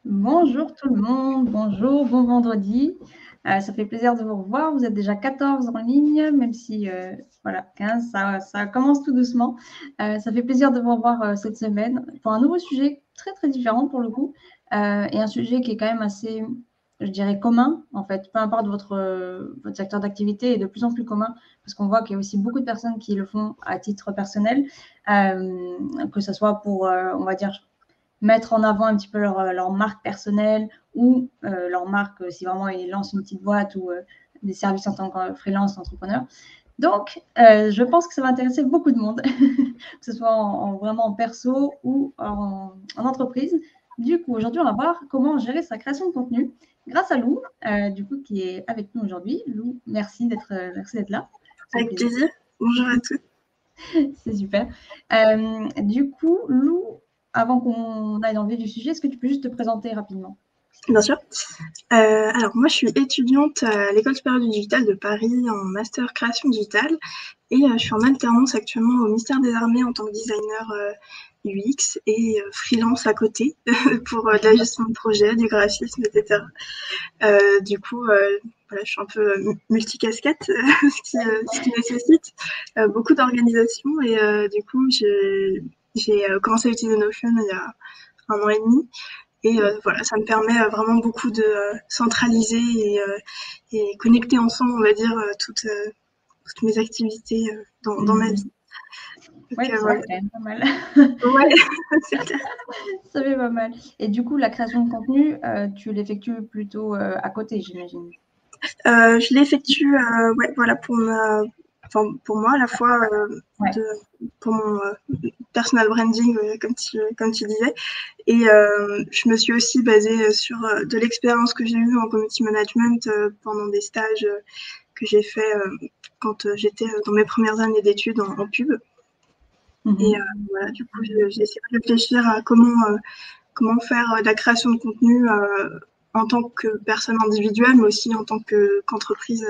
Bonjour tout le monde, bonjour, bon vendredi. Ça fait plaisir de vous revoir. Vous êtes déjà 14 en ligne, même si voilà, 15, ça commence tout doucement. Ça fait plaisir de vous revoir cette semaine pour un nouveau sujet très très différent pour le coup, et un sujet qui est quand même assez, je dirais, commun en fait, peu importe votre secteur d'activité, est de plus en plus commun parce qu'on voit qu'il y a aussi beaucoup de personnes qui le font à titre personnel, que ce soit pour, on va dire, mettre en avant un petit peu leur marque personnelle ou leur marque si vraiment ils lancent une petite boîte ou des services en tant que freelance entrepreneur. Donc, je pense que ça va intéresser beaucoup de monde, que ce soit vraiment en perso ou en entreprise. Du coup, aujourd'hui, on va voir comment gérer sa création de contenu grâce à Lou, du coup, qui est avec nous aujourd'hui. Lou, merci d'être là. Ça fait Avec plaisir. plaisir. Bonjour à tous. C'est super. Du coup, Lou, avant qu'on aille dans le vif du sujet, est-ce que tu peux juste te présenter rapidement? Bien sûr. Alors moi, je suis étudiante à l'École supérieure du digital de Paris en master création digitale et je suis en alternance actuellement au ministère des Armées en tant que designer UX et freelance à côté pour de la gestion de projet, du graphisme, etc. Du coup, voilà, je suis un peu multicasquette, ce qui nécessite beaucoup d'organisation et du coup, j'ai commencé à utiliser Notion il y a 1 an et demi. Et voilà, ça me permet vraiment beaucoup de centraliser et connecter ensemble, on va dire, toutes mes activités dans ma vie. Oui, Donc, ça voilà. fait quand même pas mal. Ouais, c'est clair. Ça fait pas mal. Et du coup, la création de contenu, tu l'effectues plutôt à côté, j'imagine. Je l'effectue, ouais, voilà, pour moi, à la fois Ouais. pour mon personal branding, comme tu disais. Et je me suis aussi basée sur de l'expérience que j'ai eue en community management pendant des stages que j'ai fait quand j'étais dans mes premières années d'études en pub. Et voilà, du coup, j'ai essayé de réfléchir à comment faire de la création de contenu en tant que personne individuelle, mais aussi en tant qu'entreprise.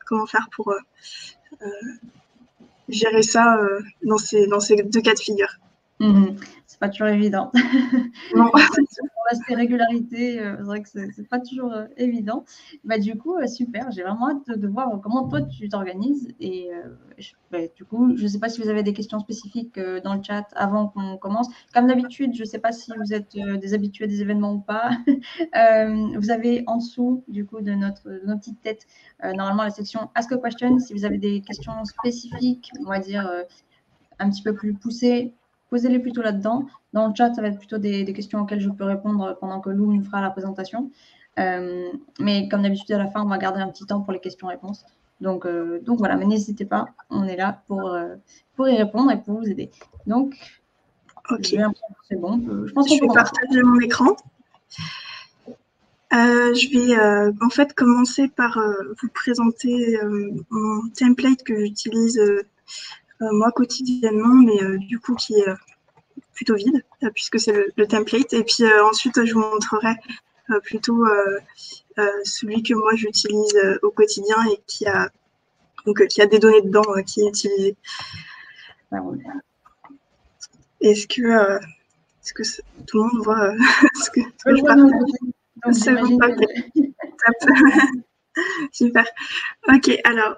Comment faire pour gérer ça dans ces deux cas de figure. C'est pas toujours évident. Non. Rester régularité, c'est vrai que c'est pas toujours évident. Bah, du coup, super, j'ai vraiment hâte de voir comment toi tu t'organises. Et bah, du coup, je ne sais pas si vous avez des questions spécifiques dans le chat avant qu'on commence. Comme d'habitude, je ne sais pas si vous êtes des habitués des événements ou pas. Vous avez en dessous, du coup, de nos petites têtes, normalement la section Ask a Question. Si vous avez des questions spécifiques, on va dire un petit peu plus poussées, posez-les plutôt là-dedans. Dans le chat, ça va être plutôt des questions auxquelles je peux répondre pendant que Lou nous fera la présentation. Mais comme d'habitude, à la fin, on va garder un petit temps pour les questions-réponses. Donc voilà, mais n'hésitez pas, on est là pour y répondre et pour vous aider. Donc, Ok. j'ai l'impression que c'est bon. Je pense qu'on Je peut vais commencer. partager mon écran. Je vais en fait commencer par vous présenter mon template que j'utilise moi quotidiennement, mais du coup qui est plutôt vide, puisque c'est le template. Et puis ensuite, je vous montrerai plutôt celui que moi j'utilise au quotidien et qui a des données dedans qui est utilisé. Ça roule. Est-ce que tout le monde voit ce que Je le je vois de mon partage? côté, donc C'est bon, j'imagine que ok, top. Super. Ok, alors,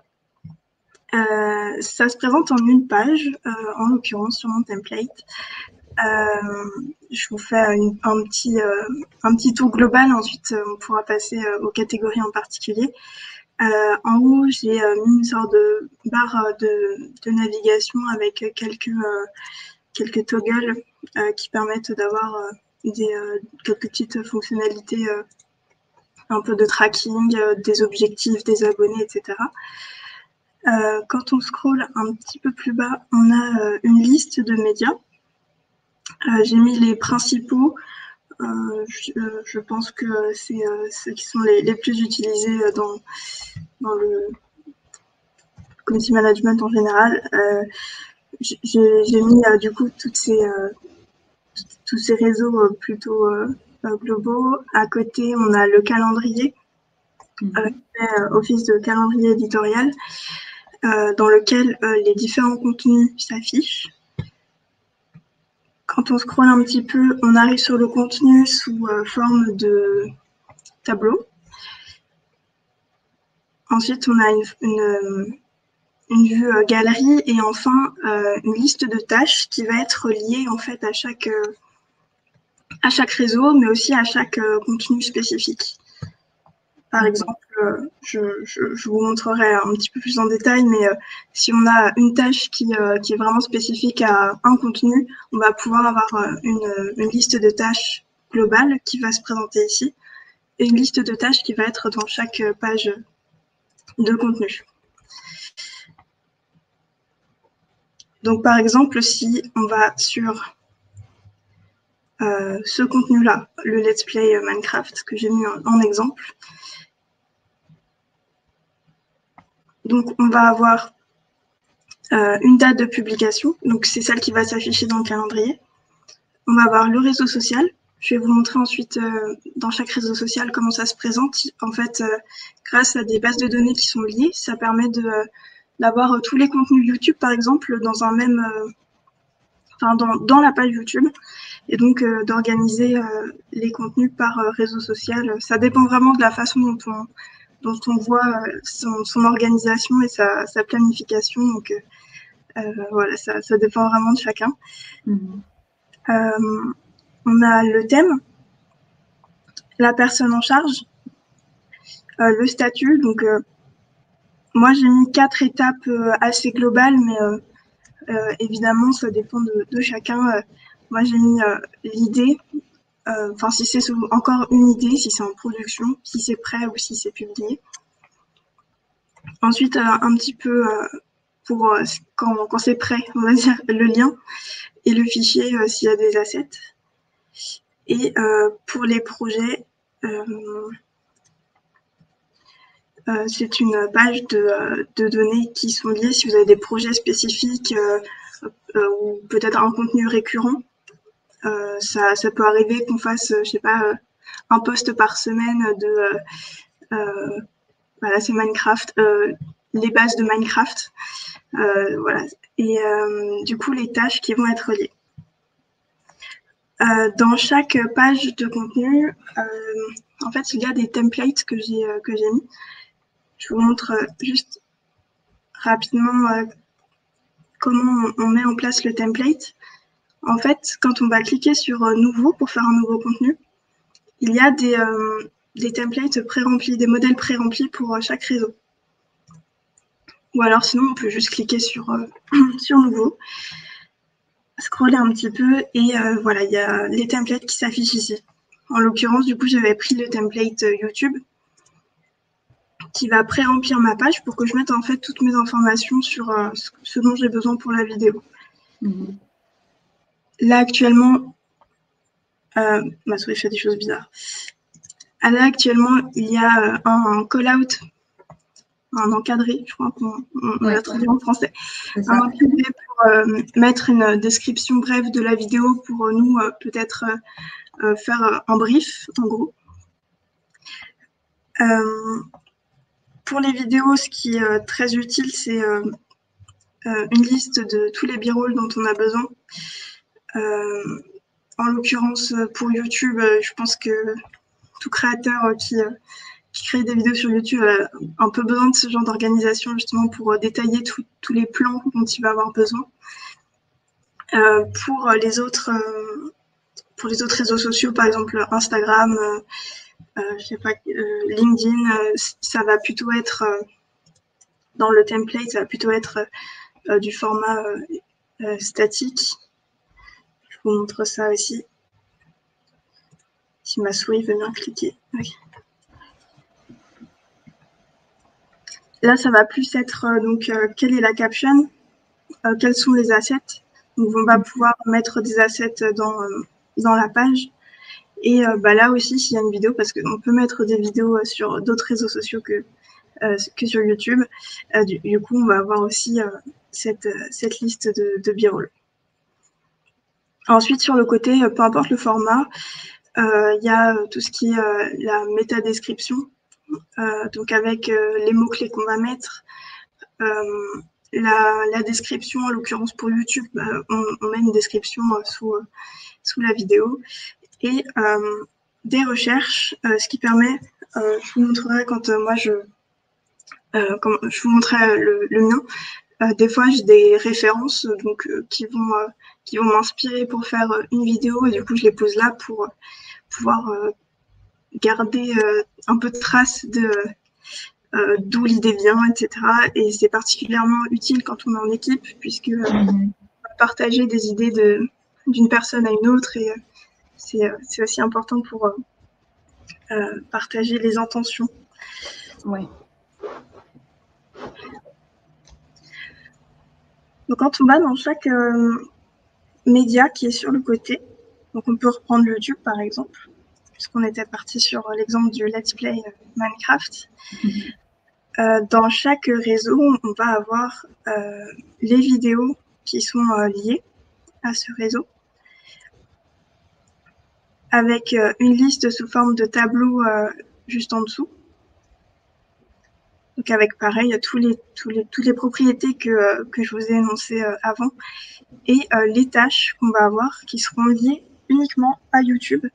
ça se présente en une page, en l'occurrence sur mon template. Je vous fais un petit tour global, ensuite on pourra passer aux catégories en particulier. En haut, j'ai mis une sorte de barre de navigation avec quelques toggles qui permettent d'avoir quelques petites fonctionnalités, un peu de tracking, des objectifs, des abonnés, etc. Quand on scrolle un petit peu plus bas, on a une liste de médias. J'ai mis les principaux. Je pense que c'est ceux qui sont les plus utilisés dans le community management en général. J'ai mis du coup tous ces réseaux plutôt globaux. À côté, on a le calendrier, office de calendrier éditorial, dans lequel les différents contenus s'affichent. Quand on scrolle un petit peu, on arrive sur le contenu sous forme de tableau. Ensuite, on a une vue galerie et enfin une liste de tâches qui va être liée en fait à chaque réseau, mais aussi à chaque contenu spécifique. Par exemple, je vous montrerai un petit peu plus en détail, mais si on a une tâche qui est vraiment spécifique à un contenu, on va pouvoir avoir une liste de tâches globale qui va se présenter ici, et une liste de tâches qui va être dans chaque page de contenu. Donc par exemple, si on va sur ce contenu-là, le Let's Play Minecraft que j'ai mis en exemple, donc on va avoir une date de publication, donc c'est celle qui va s'afficher dans le calendrier. On va avoir le réseau social. Je vais vous montrer ensuite dans chaque réseau social comment ça se présente. En fait, grâce à des bases de données qui sont liées, ça permet d'avoir tous les contenus YouTube, par exemple, dans un même, dans la page YouTube, et donc d'organiser les contenus par réseau social. Ça dépend vraiment de la façon dont on voit son organisation et sa planification. Donc voilà, ça dépend vraiment de chacun. On a le thème, la personne en charge, le statut. Donc moi j'ai mis 4 étapes assez globales, mais évidemment ça dépend de chacun. Moi j'ai mis l'idée, enfin si c'est encore une idée, si c'est en production, si c'est prêt ou si c'est publié. Ensuite un petit peu pour quand c'est prêt, on va dire le lien et le fichier s'il y a des assets. Et pour les projets, c'est une page de données qui sont liées si vous avez des projets spécifiques ou peut-être un contenu récurrent. Ça peut arriver qu'on fasse, je sais pas, un post par semaine de voilà, c'est Minecraft, les bases de Minecraft. Voilà. Et du coup, les tâches qui vont être liées. Dans chaque page de contenu, en fait, il y a des templates que j'ai mis. Je vous montre juste rapidement comment on met en place le template. En fait, quand on va cliquer sur Nouveau pour faire un nouveau contenu, il y a des templates pré-remplis, des modèles pré-remplis pour chaque réseau. Ou alors sinon, on peut juste cliquer sur Nouveau, scroller un petit peu et voilà, il y a les templates qui s'affichent ici. En l'occurrence, du coup, j'avais pris le template YouTube qui va pré-remplir ma page pour que je mette en fait toutes mes informations sur ce dont j'ai besoin pour la vidéo. Là, actuellement, ma souris fait des choses bizarres. Là, actuellement, il y a un call-out, un encadré, je crois qu'on l'a traduit en français. Un encadré pour mettre une description brève de la vidéo pour nous, peut-être faire un brief, en gros. Pour les vidéos, ce qui est très utile, c'est une liste de tous les b-rolls dont on a besoin. En l'occurrence, pour YouTube, je pense que tout créateur qui crée des vidéos sur YouTube a un peu besoin de ce genre d'organisation justement pour détailler tous les plans dont il va avoir besoin. Pour les autres réseaux sociaux, par exemple Instagram, je sais pas, LinkedIn, ça va plutôt être dans le template, ça va plutôt être du format statique. Je vous montre ça aussi. Si ma souris veut bien cliquer. Okay. Là, ça va plus être donc quelle est la caption, quels sont les assets. Donc, on va pouvoir mettre des assets dans la page. Et là aussi, s'il y a une vidéo, parce qu'on peut mettre des vidéos sur d'autres réseaux sociaux que sur YouTube. Du coup, on va avoir aussi cette liste de b-roll. Ensuite, sur le côté, peu importe le format, il y a tout ce qui est la métadescription, donc avec les mots-clés qu'on va mettre, la description, en l'occurrence pour YouTube, on met une description sous la vidéo, et des recherches, ce qui permet, je vous montrerai quand je vous montrerai le mien. Des fois, j'ai des références qui vont m'inspirer pour faire une vidéo, et du coup, je les pose là pour pouvoir garder un peu de trace d'où l'idée vient, etc. Et c'est particulièrement utile quand on est en équipe, puisque on va partager des idées d'une personne à une autre, et c'est aussi important pour partager les intentions. Ouais. Donc quand on va dans chaque média qui est sur le côté, donc on peut reprendre YouTube par exemple, puisqu'on était parti sur l'exemple du Let's Play Minecraft. Dans chaque réseau, on va avoir les vidéos qui sont liées à ce réseau, avec une liste sous forme de tableau juste en dessous. Donc avec pareil toutes les propriétés que je vous ai énoncées avant, et les tâches qu'on va avoir qui seront liées uniquement à YouTube.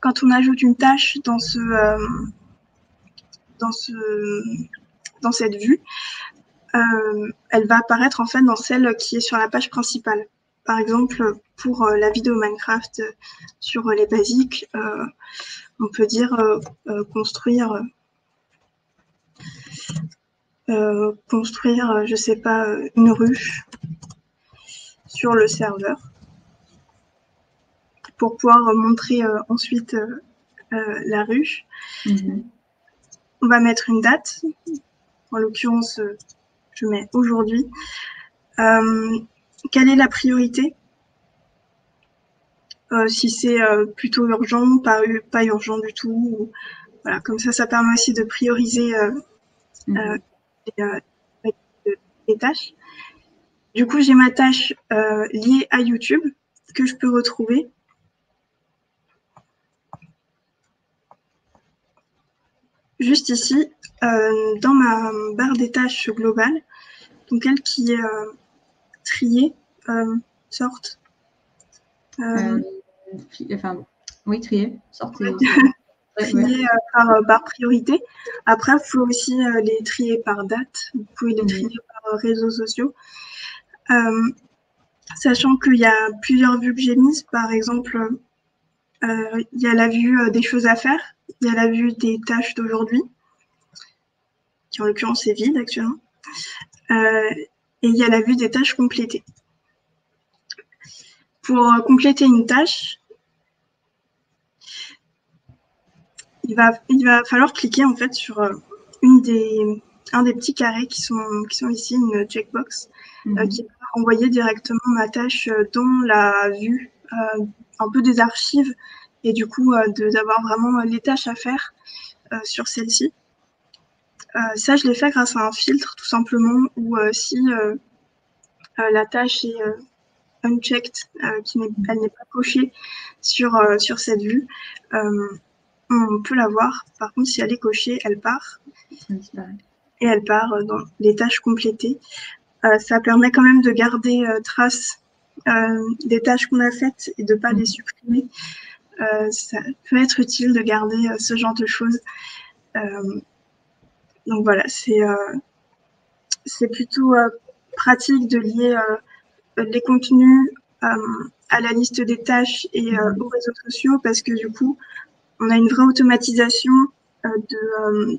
Quand on ajoute une tâche dans cette vue, elle va apparaître en fait dans celle qui est sur la page principale. Par exemple, pour la vidéo Minecraft sur les basiques, on peut dire construire, je sais pas, une ruche sur le serveur, pour pouvoir montrer ensuite la ruche. On va mettre une date, en l'occurrence, je mets aujourd'hui. Quelle est la priorité? Si c'est plutôt urgent, pas urgent du tout. Ou, voilà, comme ça permet aussi de prioriser les tâches. Du coup, j'ai ma tâche liée à YouTube que je peux retrouver. Juste ici, dans ma barre des tâches globale, donc elle qui est triée, sorte. Oui, triée, sortez. Trier par barre priorité. Après, il faut aussi les trier par date. Vous pouvez les trier par réseaux sociaux. Sachant qu'il y a plusieurs vues que j'ai mises. Par exemple, il y a la vue des choses à faire. Il y a la vue des tâches d'aujourd'hui, qui en l'occurrence est vide actuellement. Et il y a la vue des tâches complétées. Pour compléter une tâche, il va falloir cliquer en fait sur un des petits carrés qui sont ici, une checkbox, qui va envoyer directement ma tâche dans la vue un peu des archives, et du coup d'avoir vraiment les tâches à faire sur celle-ci. Ça, je l'ai fait grâce à un filtre tout simplement, où si la tâche est unchecked, elle n'est pas cochée sur cette vue, on peut la voir. Par contre, si elle est cochée, elle part. Et elle part dans les tâches complétées. Ça permet quand même de garder trace des tâches qu'on a faites et de ne pas les supprimer. Ça peut être utile de garder ce genre de choses. Donc voilà, c'est plutôt pratique de lier les contenus à la liste des tâches et aux réseaux sociaux, parce que du coup, on a une vraie automatisation de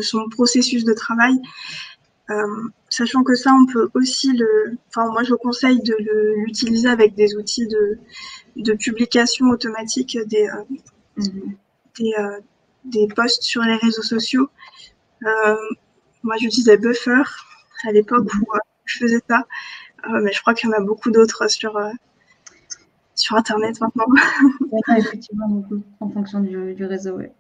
son processus de travail, sachant que ça, on peut aussi moi, je conseille de l'utiliser avec des outils de publication automatique des posts sur les réseaux sociaux. Moi, j'utilisais Buffer à l'époque où je faisais ça, mais je crois qu'il y en a beaucoup d'autres sur Internet maintenant. Effectivement, beaucoup en fonction du réseau. Ouais.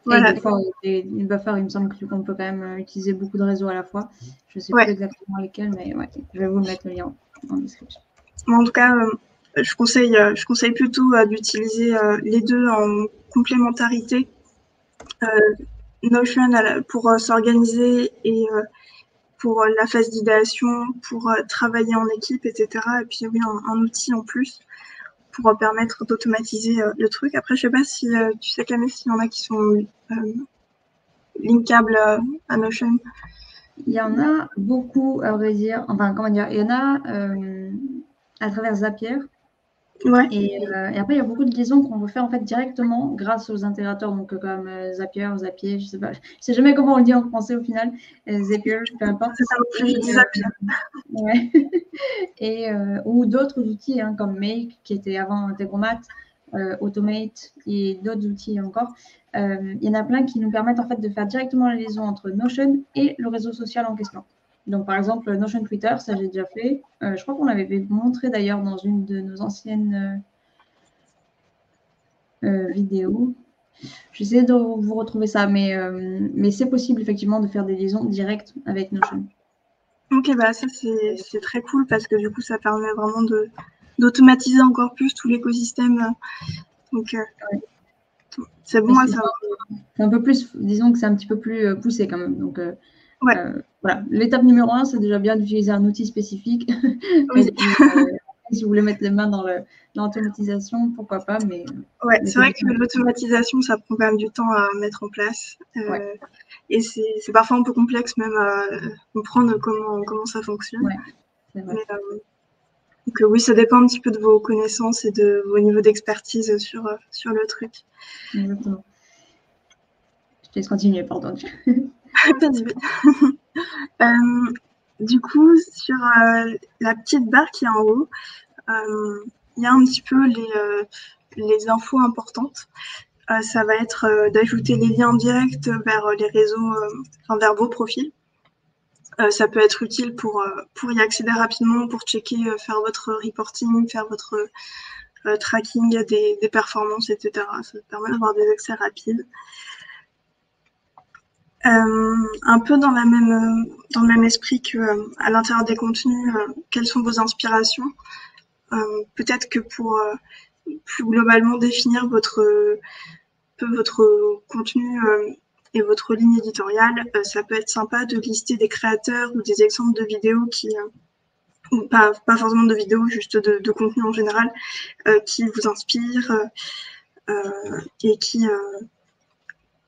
Voilà. Et des fois, les buffers, il me semble qu'on peut quand même utiliser beaucoup de réseaux à la fois. Je ne sais plus exactement lesquels, mais ouais, je vais vous mettre le lien en description. En tout cas, je conseille plutôt d'utiliser les deux en complémentarité. Notion pour s'organiser et pour la phase d'idéation, pour travailler en équipe, etc. Et puis oui, un outil en plus pour permettre d'automatiser le truc. Après, je sais pas si tu sais, Camille, s'il y en a qui sont linkables à Notion. Il y en a beaucoup, à vrai dire. Enfin, comment dire, il y en a à travers Zapier. Ouais. Et après, il y a beaucoup de liaisons qu'on peut faire en fait directement grâce aux intégrateurs, donc comme Zapier, Zapier, je sais jamais comment on le dit en français au final, Zapier, peu importe. C'est ça, je dis Zapier. Ouais. Et, ou d'autres outils hein, comme Make, qui était avant Integromat, Automate et d'autres outils encore. Il y en a plein qui nous permettent en fait de faire directement la liaison entre Notion et le réseau social en question. Donc, par exemple, Notion Twitter, ça j'ai déjà fait. Je crois qu'on l'avait montré d'ailleurs dans une de nos anciennes vidéos. J'essaie de vous retrouver ça, mais c'est possible effectivement de faire des liaisons directes avec Notion. Ok, bah ça c'est très cool parce que du coup ça permet vraiment d'automatiser encore plus tout l'écosystème. Donc ouais. C'est bon à savoir. C'est un peu plus, disons que c'est un petit peu plus poussé quand même. Donc ouais. Voilà, l'étape numéro 1, c'est déjà bien d'utiliser un outil spécifique. Oui. Et puis, si vous voulez mettre les mains dans l'automatisation, pourquoi pas. Mais c'est vrai que l'automatisation, ça prend quand même du temps à mettre en place. Ouais. Et c'est parfois un peu complexe même à comprendre comment ça fonctionne. Ouais, c'est vrai. Donc oui, ça dépend un petit peu de vos connaissances et de vos niveaux d'expertise sur le truc. Exactement. Je te laisse continuer, pardon. Du coup, sur la petite barre qui est en haut, il y a un petit peu les infos importantes. Ça va être d'ajouter les liens directs vers les réseaux, vers vos profils. Ça peut être utile pour y accéder rapidement, pour checker, faire votre reporting, faire votre tracking des performances, etc. Ça permet d'avoir des accès rapides. Un peu dans le même esprit que à l'intérieur des contenus, quelles sont vos inspirations? Peut-être que pour plus globalement définir votre contenu et votre ligne éditoriale, ça peut être sympa de lister des créateurs ou des exemples de vidéos qui ou pas forcément de vidéos, juste de contenu en général, qui vous inspirent et qui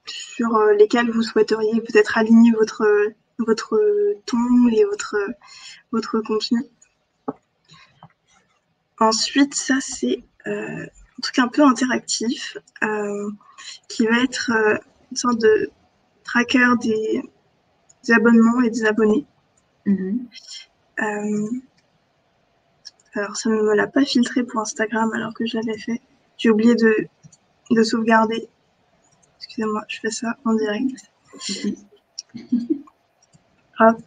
sur lesquels vous souhaiteriez peut-être aligner votre ton et votre contenu. Ensuite, ça c'est un truc un peu interactif qui va être une sorte de tracker des abonnements et des abonnés. Alors, ça ne me l'a pas filtré pour Instagram alors que je l'avais fait. J'ai oublié de sauvegarder. Excusez-moi, je fais ça en direct. Hop.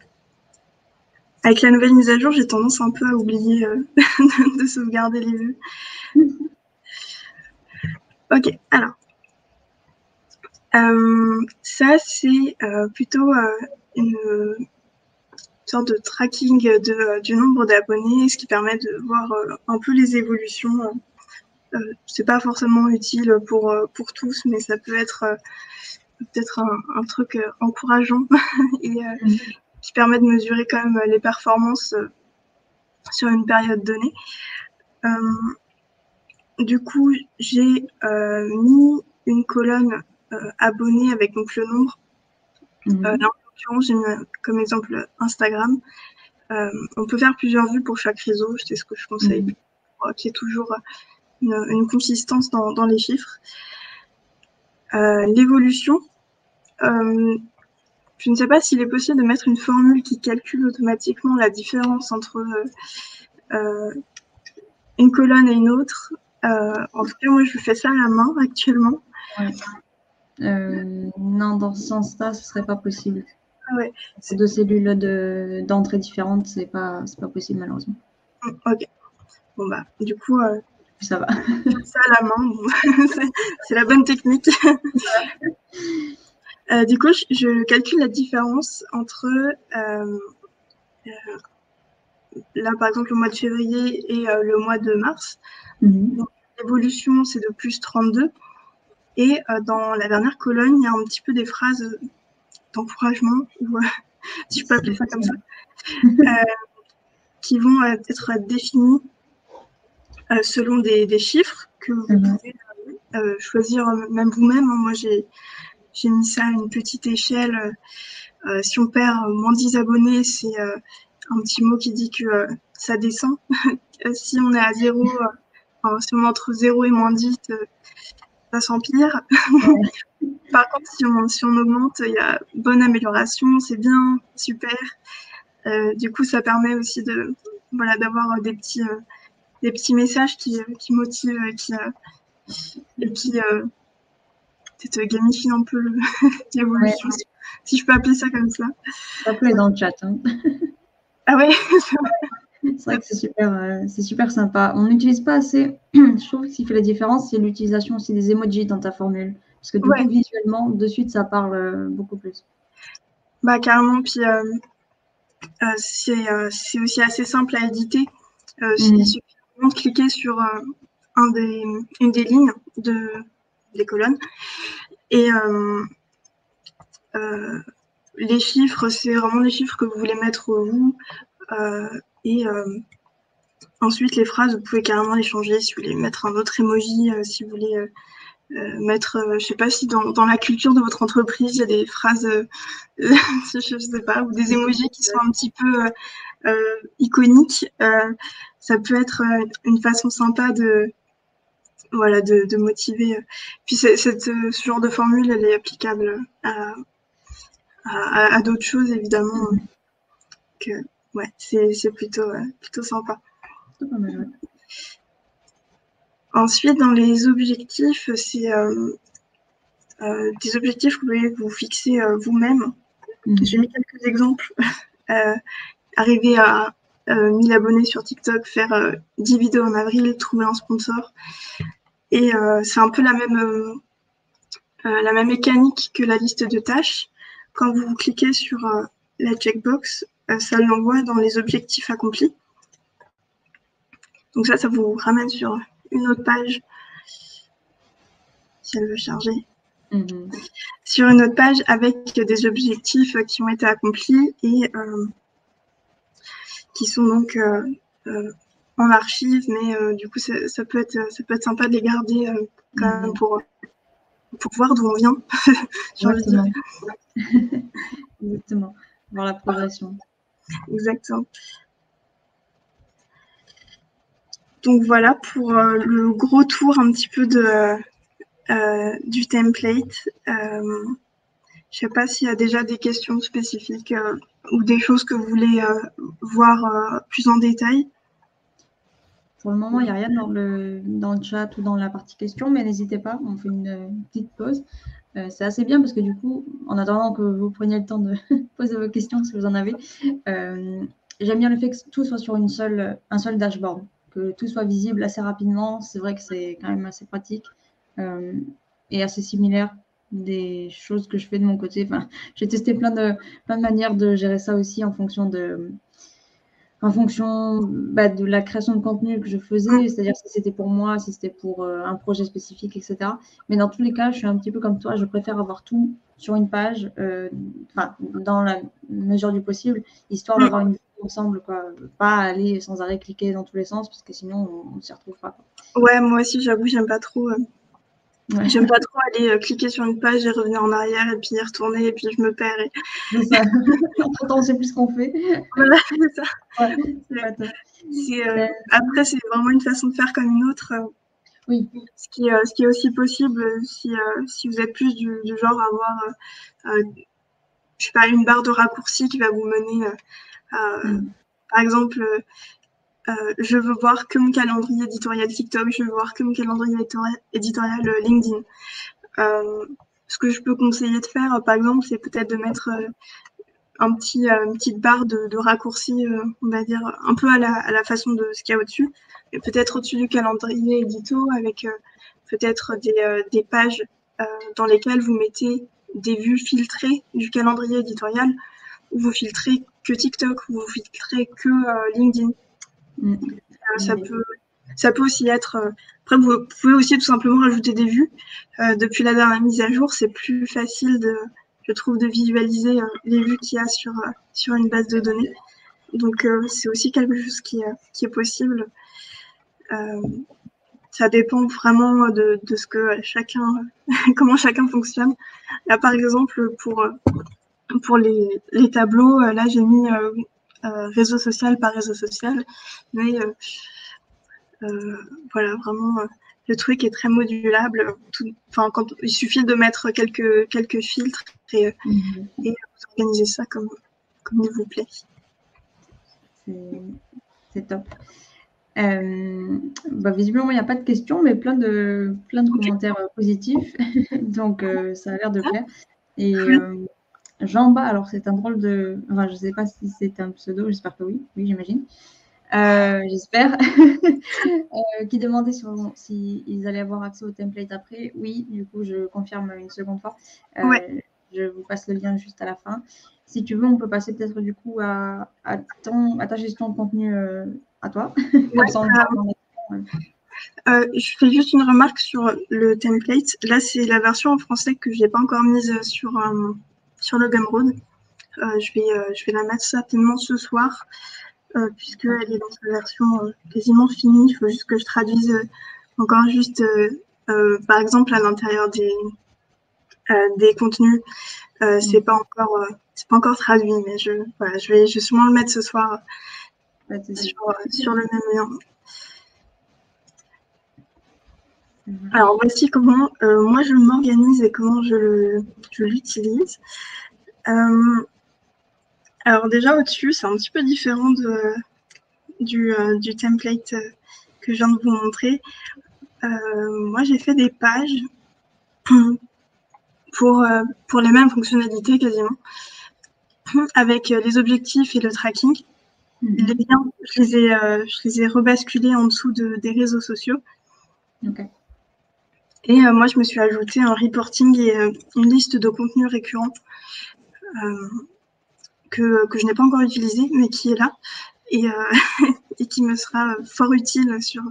Avec la nouvelle mise à jour, j'ai tendance un peu à oublier de sauvegarder les vues. Ok, alors. Ça, c'est plutôt une sorte de tracking du nombre d'abonnés, ce qui permet de voir un peu les évolutions. C'est pas forcément utile pour tous, mais ça peut être peut-être un truc encourageant et qui permet de mesurer quand même les performances sur une période donnée. Du coup, j'ai mis une colonne abonnés avec donc le nombre. Là, en l'occurrence, j'ai mis comme exemple Instagram. On peut faire plusieurs vues pour chaque réseau, c'est ce que je conseille, pour qu'il y ait toujours une consistance dans les chiffres. L'évolution, je ne sais pas s'il est possible de mettre une formule qui calcule automatiquement la différence entre une colonne et une autre. En tout cas, moi, je fais ça à la main actuellement. Ouais. Non, dans ce sens-là, ce serait pas possible. Ouais. C'est deux cellules d'entrée différentes, c'est pas possible malheureusement. Ok. Bon bah, du coup, ça va. Ça à la main, c'est la bonne technique. Du coup, je calcule la différence entre là, par exemple, le mois de février et le mois de mars. Donc, l'évolution, c'est de plus 32. Et dans la dernière colonne, il y a un petit peu des phrases d'encouragement, ou si je peux appeler ça comme ça, qui vont être définies selon des chiffres que vous pouvez choisir même vous-même. Moi, j'ai mis ça à une petite échelle. Si on perd moins 10 abonnés, c'est un petit mot qui dit que ça descend. Si on est à 0, si on est entre 0 et moins 10, ça s'empire. Ouais. Par contre, si on augmente, il y a bonne amélioration, c'est bien, super. Du coup, ça permet aussi d'avoir des petits messages qui motivent, et qui peut-être gamifient un peu l'évolution, si je peux appeler ça comme ça. Ça peut être dans le chat. Hein. Ah ouais. C'est vrai que c'est super sympa. On n'utilise pas assez. Je trouve que ce qui fait la différence, c'est l'utilisation aussi des emojis dans ta formule. Parce que du coup, visuellement, de suite, ça parle beaucoup plus. Bah, carrément. Puis, c'est aussi assez simple à éditer. Il suffit de cliquer sur une des lignes des colonnes. Et les chiffres, c'est vraiment les chiffres que vous voulez mettre vous. Et ensuite, les phrases, vous pouvez carrément les changer. Si vous voulez mettre un autre emoji, si vous voulez mettre, je sais pas si dans la culture de votre entreprise, il y a des phrases, je sais pas, ou des emojis qui sont un petit peu iconiques. Ça peut être une façon sympa de motiver. Puis ce genre de formule, elle est applicable à d'autres choses, évidemment. Que, ouais, c'est plutôt sympa. C'est pas mal, ouais. Ensuite, dans les objectifs, c'est des objectifs que vous pouvez vous fixer vous-même. J'ai mis quelques exemples. Arriver à 1000 abonnés sur TikTok, faire 10 vidéos en avril, trouver un sponsor. Et c'est un peu la même mécanique que la liste de tâches. Quand vous cliquez sur la checkbox, ça l'envoie dans les objectifs accomplis. Donc ça vous ramène sur une autre page, si elle veut charger. Sur une autre page avec des objectifs qui ont été accomplis et qui sont donc en archive, mais du coup ça peut être sympa de les garder quand même pour voir d'où on vient. Exactement. Exactement. Voir la progression. Exactement. Donc voilà pour le gros tour un petit peu du template. Je sais pas s'il y a déjà des questions spécifiques ou des choses que vous voulez voir plus en détail. Pour le moment, il n'y a rien dans le chat ou dans la partie questions, mais n'hésitez pas, on fait une petite pause. C'est assez bien parce que du coup, en attendant que vous preniez le temps de poser vos questions si vous en avez, j'aime bien le fait que tout soit sur un seul dashboard, que tout soit visible assez rapidement. C'est vrai que c'est quand même assez pratique et assez similaire des choses que je fais de mon côté. Enfin, j'ai testé plein de manières de gérer ça aussi en fonction de la création de contenu que je faisais, c'est-à-dire si c'était pour moi, si c'était pour un projet spécifique, etc. Mais dans tous les cas, je suis un petit peu comme toi, je préfère avoir tout sur une page, dans la mesure du possible, histoire d'avoir une vue ensemble, quoi. Pas aller sans arrêt cliquer dans tous les sens, parce que sinon, on ne s'y retrouve pas, quoi. Ouais, moi aussi, j'avoue, j'aime pas trop. J'aime pas trop aller cliquer sur une page et revenir en arrière et puis y retourner et puis je me perds. C'est ça. Entre-temps, on sait plus ce qu'on fait. Voilà, c'est ça. Ouais, après, c'est vraiment une façon de faire comme une autre. Oui. Ce qui est aussi possible si vous êtes plus du genre à avoir, je sais pas, une barre de raccourcis qui va vous mener, par exemple, je veux voir que mon calendrier éditorial TikTok, je veux voir que mon calendrier éditorial LinkedIn. Ce que je peux conseiller de faire, par exemple, c'est peut-être de mettre une petite barre de raccourcis, on va dire, un peu à la façon de ce qu'il y a au-dessus, et peut-être au-dessus du calendrier édito, avec peut-être des pages dans lesquelles vous mettez des vues filtrées du calendrier éditorial, où vous filtrez que TikTok, où vous filtrez que LinkedIn. Ça peut ça peut aussi être... après, vous pouvez aussi tout simplement rajouter des vues. Depuis la dernière mise à jour, c'est plus facile, je trouve, de visualiser les vues qu'il y a sur une base de données. Donc, c'est aussi quelque chose qui est possible. Ça dépend vraiment de ce que comment chacun fonctionne. Là, par exemple, pour les tableaux, là, j'ai mis réseau social par réseau social. Mais voilà, vraiment, le truc est très modulable. Quand il suffit de mettre quelques filtres et vous organisez ça comme il vous plaît. C'est top. Visiblement, il n'y a pas de questions, mais plein de commentaires positifs. Donc, ça a l'air de plaire. Et Jamba, alors c'est un drôle de... Enfin, je ne sais pas si c'est un pseudo, j'espère que oui. Oui, j'imagine. J'espère. Qui demandait s'ils allaient avoir accès au template après. Oui, du coup, je confirme une seconde fois. Je vous passe le lien juste à la fin. Si tu veux, on peut passer peut-être du coup à ta gestion de contenu à toi. Je fais juste une remarque sur le template. Là, c'est la version en français que je n'ai pas encore mise sur le Gumroad. Je vais la mettre certainement ce soir, puisqu'elle est dans sa version quasiment finie. Il faut juste que je traduise encore juste, par exemple, à l'intérieur des contenus. C'est pas encore traduit, mais je vais sûrement le mettre ce soir sur le même lien. Alors voici comment moi je m'organise et comment je l'utilise. Alors déjà au-dessus, c'est un petit peu différent du template que je viens de vous montrer. Moi j'ai fait des pages pour les mêmes fonctionnalités quasiment, avec les objectifs et le tracking. Les liens, je les ai rebasculés en dessous des réseaux sociaux. Okay. Et moi, je me suis ajouté un reporting et une liste de contenus récurrents que je n'ai pas encore utilisé, mais qui est là et, et qui me sera fort utile sur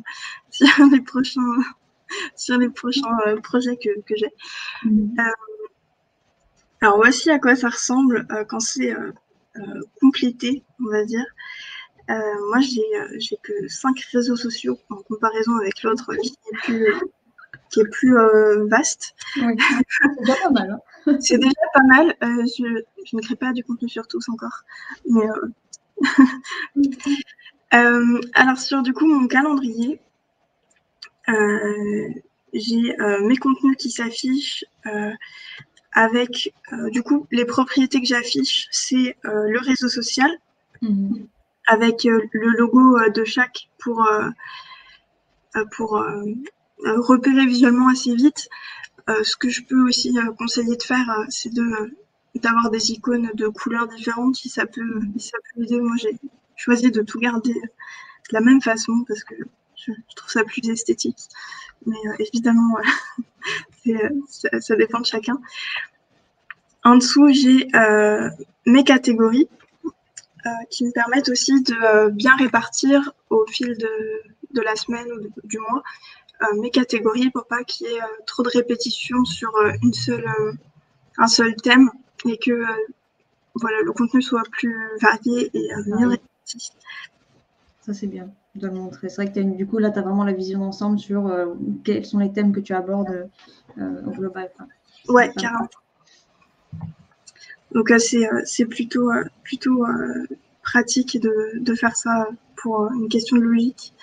les prochains projets que j'ai. Alors voici à quoi ça ressemble quand c'est complété, on va dire. Moi, j'ai que 5 réseaux sociaux en comparaison avec l'autre qui est plus vaste. Oui, c'est déjà pas mal. Hein. C'est déjà pas mal. Je ne crée pas du contenu sur tous encore. Mais, alors, sur du coup mon calendrier, j'ai mes contenus qui s'affichent avec du coup les propriétés que j'affiche, c'est le réseau social avec le logo de chaque pour repérer visuellement assez vite. Ce que je peux aussi conseiller de faire, c'est d'avoir des icônes de couleurs différentes si ça peut aider. Moi, j'ai choisi de tout garder de la même façon parce que je trouve ça plus esthétique. Mais évidemment, ça dépend de chacun. En dessous, j'ai mes catégories qui me permettent aussi de bien répartir au fil de la semaine ou du mois mes catégories pour pas qu'il y ait trop de répétitions sur un seul thème et que voilà, le contenu soit plus varié et mieux réparti. Ça, c'est bien de le montrer. C'est vrai que du coup, là, tu as vraiment la vision d'ensemble sur quels sont les thèmes que tu abordes au global. Enfin, ouais, carrément. Donc, c'est plutôt pratique de faire ça pour une question de logique.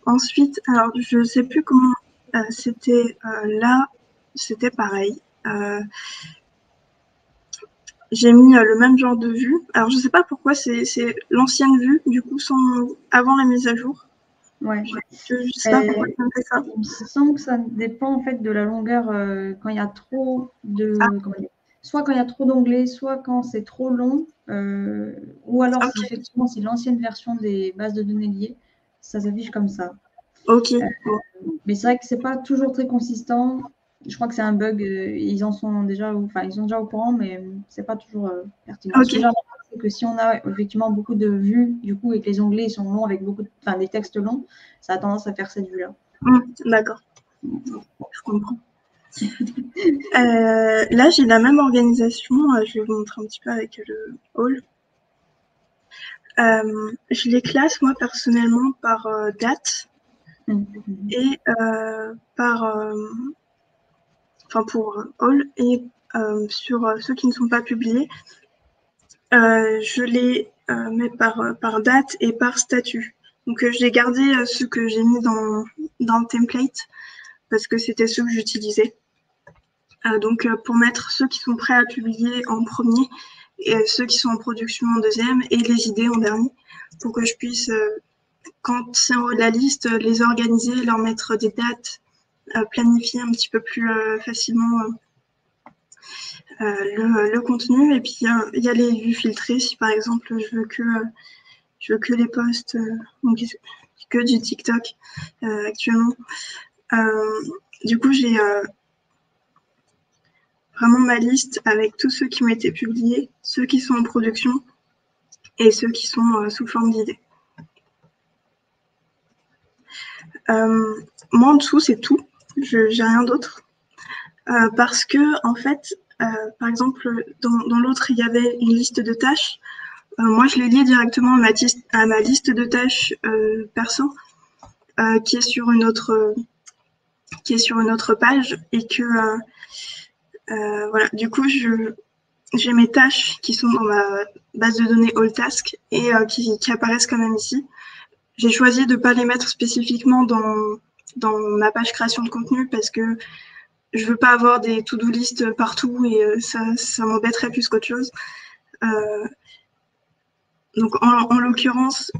Ensuite, alors je sais plus comment c'était là, c'était pareil. J'ai mis le même genre de vue. Alors je sais pas pourquoi c'est l'ancienne vue, du coup avant la mise à jour. Ouais. Je sais pas pourquoi ça me fait ça. Il me semble que ça dépend en fait de la longueur quand il y a trop de soit quand il y a trop d'onglets, soit quand c'est trop long, ou alors si effectivement c'est l'ancienne version des bases de données liées, ça s'affiche comme ça. Ok. Mais c'est vrai que c'est pas toujours très consistant. Je crois que c'est un bug. Ils sont déjà au courant, mais c'est pas toujours pertinent. Okay. Ce que j'ai remarqué, c'est que si on a effectivement beaucoup de vues, du coup, et que les onglets sont longs avec des textes longs, ça a tendance à faire cette vue-là. D'accord. Je comprends. Là, j'ai la même organisation. Je vais vous montrer un petit peu avec le haul. Je les classe, moi, personnellement, par date et pour haul et sur ceux qui ne sont pas publiés, je les mets par date et par statut. Donc, j'ai gardé ceux que j'ai mis dans le template parce que c'était ceux que j'utilisais. Donc, pour mettre ceux qui sont prêts à publier en premier et ceux qui sont en production en deuxième et les idées en dernier, pour que je puisse, quand c'est en haut de la liste, les organiser, leur mettre des dates, planifier un petit peu plus facilement le contenu. Et puis, il y a les vues filtrées. Si par exemple, je veux que les posts, donc que du TikTok actuellement. Du coup, j'ai vraiment ma liste avec tous ceux qui ont été publiés, ceux qui sont en production et ceux qui sont sous forme d'idées. Moi, en dessous, c'est tout. J'ai rien d'autre. Parce que, en fait, par exemple, dans l'autre, il y avait une liste de tâches. Moi, je l'ai lié directement à ma liste de tâches perso, qui est sur une autre page, et que voilà. Du coup, j'ai mes tâches qui sont dans ma base de données Alltask et qui apparaissent quand même ici. J'ai choisi de ne pas les mettre spécifiquement dans ma page création de contenu parce que je veux pas avoir des to-do list partout et ça m'embêterait plus qu'autre chose. Donc en l'occurrence,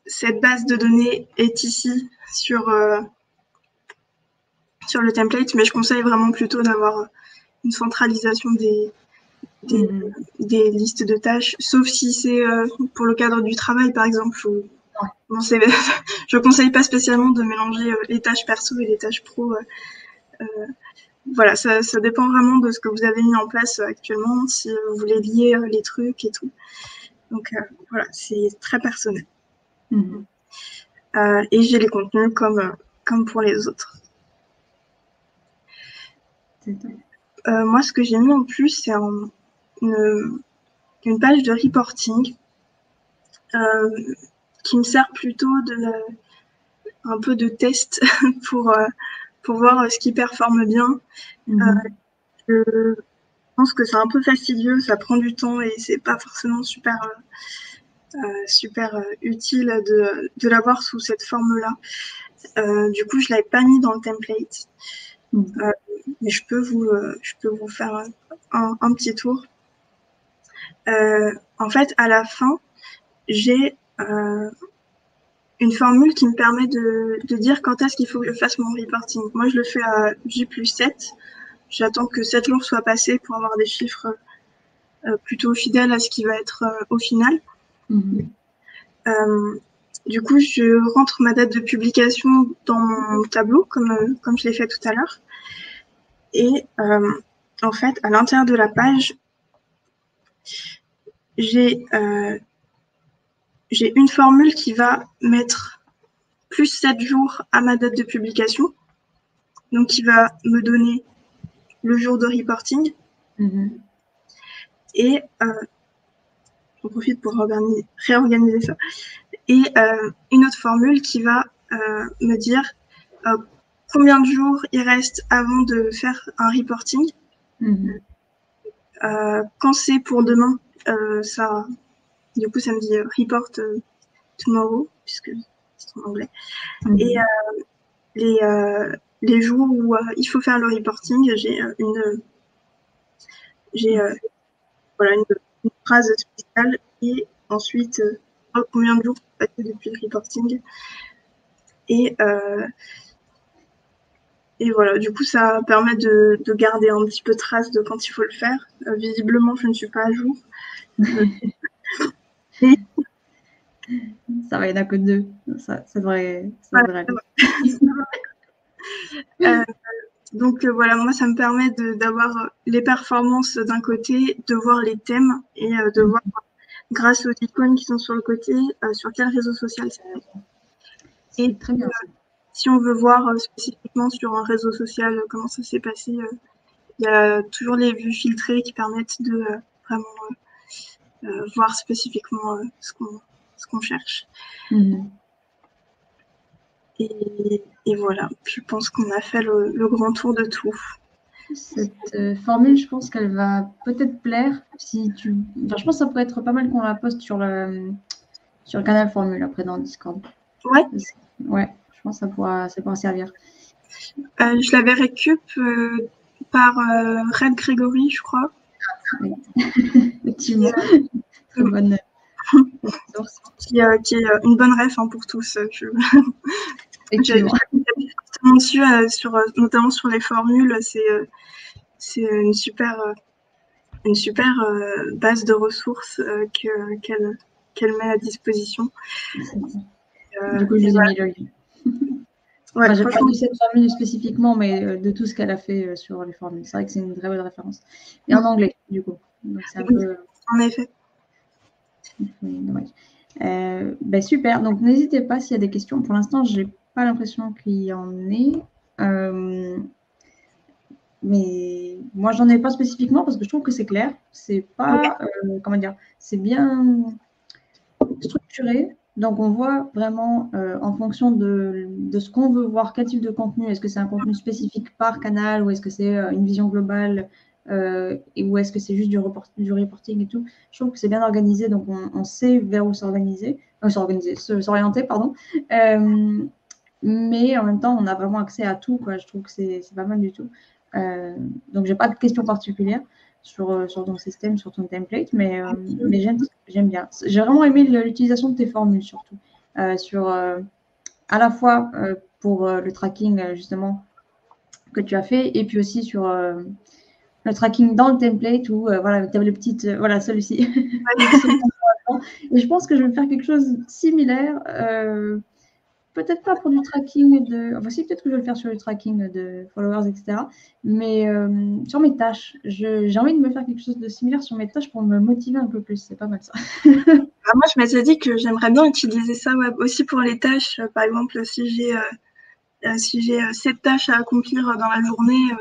cette base de données est ici sur le template, mais je conseille vraiment plutôt d'avoir une centralisation des listes de tâches, sauf si c'est pour le cadre du travail, par exemple. Bon, je conseille pas spécialement de mélanger les tâches perso et les tâches pro. Voilà, ça dépend vraiment de ce que vous avez mis en place actuellement, si vous voulez lier les trucs et tout. Donc voilà, c'est très personnel. Et j'ai les contenus comme pour les autres. Moi, ce que j'ai mis en plus, c'est une page de reporting qui me sert plutôt un peu de test pour voir ce qui performe bien. Je pense que c'est un peu fastidieux, ça prend du temps et c'est pas forcément super utile de l'avoir sous cette forme-là. Du coup, je l'avais pas mis dans le template. Mais je peux vous faire un petit tour. En fait, à la fin, j'ai une formule qui me permet de dire quand est-ce qu'il faut que je fasse mon reporting. Moi, je le fais à J+7. J'attends que 7 jours soient passés pour avoir des chiffres plutôt fidèles à ce qui va être au final. Du coup, je rentre ma date de publication dans mon tableau, comme je l'ai fait tout à l'heure. Et en fait, à l'intérieur de la page, j'ai une formule qui va mettre plus 7 jours à ma date de publication, donc qui va me donner le jour de reporting. Et j'en profite pour réorganiser ça. Et une autre formule qui va me dire combien de jours il reste avant de faire un reporting. Quand c'est pour demain, du coup, ça me dit report tomorrow, puisque c'est en anglais. Et les jours où il faut faire le reporting, j'ai une phrase spéciale et ensuite combien de jours passés depuis le reporting. Et voilà, du coup, ça permet de garder un petit peu trace de quand il faut le faire. Visiblement, je ne suis pas à jour. Ça va, il n'y en a que 2. Ça devrait aller. Donc voilà, moi, ça me permet d'avoir les performances d'un côté, de voir les thèmes et de voir, grâce aux icônes qui sont sur le côté, sur quel réseau social c'est. Et très bien. Si on veut voir spécifiquement sur un réseau social comment ça s'est passé, il y a toujours les vues filtrées qui permettent de vraiment voir spécifiquement ce qu'on cherche. Et voilà, je pense qu'on a fait le grand tour de tout. Cette formule, je pense qu'elle va peut-être plaire si tu. Enfin, je pense que ça pourrait être pas mal qu'on la poste sur le canal Formule après dans Discord. Ouais. Ouais, je pense que ça pourra servir. Je l'avais récup par Red Gregory, je crois. Oui. Effectivement. Très bonne source. Qui est une bonne ref pour tous. J'ai fortement dessus, notamment sur les formules. C'est une super base de ressources qu'elle met à disposition. Du coup, je vous ai mis le lien. Ouais, j'ai pas de cette formule spécifiquement, mais de tout ce qu'elle a fait sur les formules. C'est vrai que c'est une très bonne référence. Et en anglais, du coup. Donc, c'est un peu... En effet. Ben, super. Donc, n'hésitez pas s'il y a des questions. Pour l'instant, je n'ai pas l'impression qu'il y en ait. Mais moi, j'en ai pas spécifiquement parce que je trouve que c'est clair. C'est pas... comment dire, c'est bien structuré. Donc, on voit vraiment en fonction de ce qu'on veut voir, quel type de contenu. Est-ce que c'est un contenu spécifique par canal ou est-ce que c'est une vision globale ou est-ce que c'est juste du reporting et tout. Je trouve que c'est bien organisé, donc on sait vers où s'orienter, pardon. Mais en même temps, on a vraiment accès à tout, quoi. Je trouve que c'est pas mal du tout. Donc, j'ai pas de questions particulières sur ton système, sur ton template, mais j'aime bien. J'ai vraiment aimé l'utilisation de tes formules, surtout, à la fois pour le tracking, justement, que tu as fait, et puis aussi sur le tracking dans le template, où voilà, tu avais le petit, voilà, celui-ci. Et je pense que je vais faire quelque chose de similaire. Peut-être pas pour du tracking enfin, si, peut-être que je vais le faire sur le tracking de followers, etc. Mais sur mes tâches, j'ai envie de me faire quelque chose de similaire sur mes tâches pour me motiver un peu plus. C'est pas mal ça. Moi, je m'étais dit que j'aimerais bien utiliser ça aussi pour les tâches. Par exemple, si j'ai 7 tâches à accomplir dans la journée,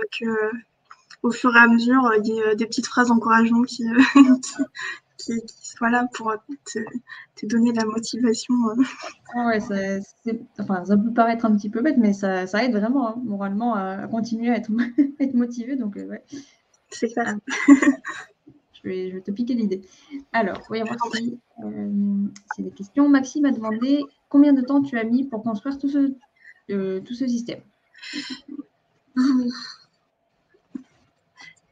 au fur et à mesure, il y a des petites phrases d'encouragement qui soient là pour te donner la motivation. Ouais, ça peut paraître un petit peu bête, mais ça aide vraiment, hein, moralement, à continuer à être motivé. Donc, ouais. C'est clair. Je vais te piquer l'idée. Alors, voyons voir si c'est des questions. Maxime a demandé combien de temps tu as mis pour construire tout ce système.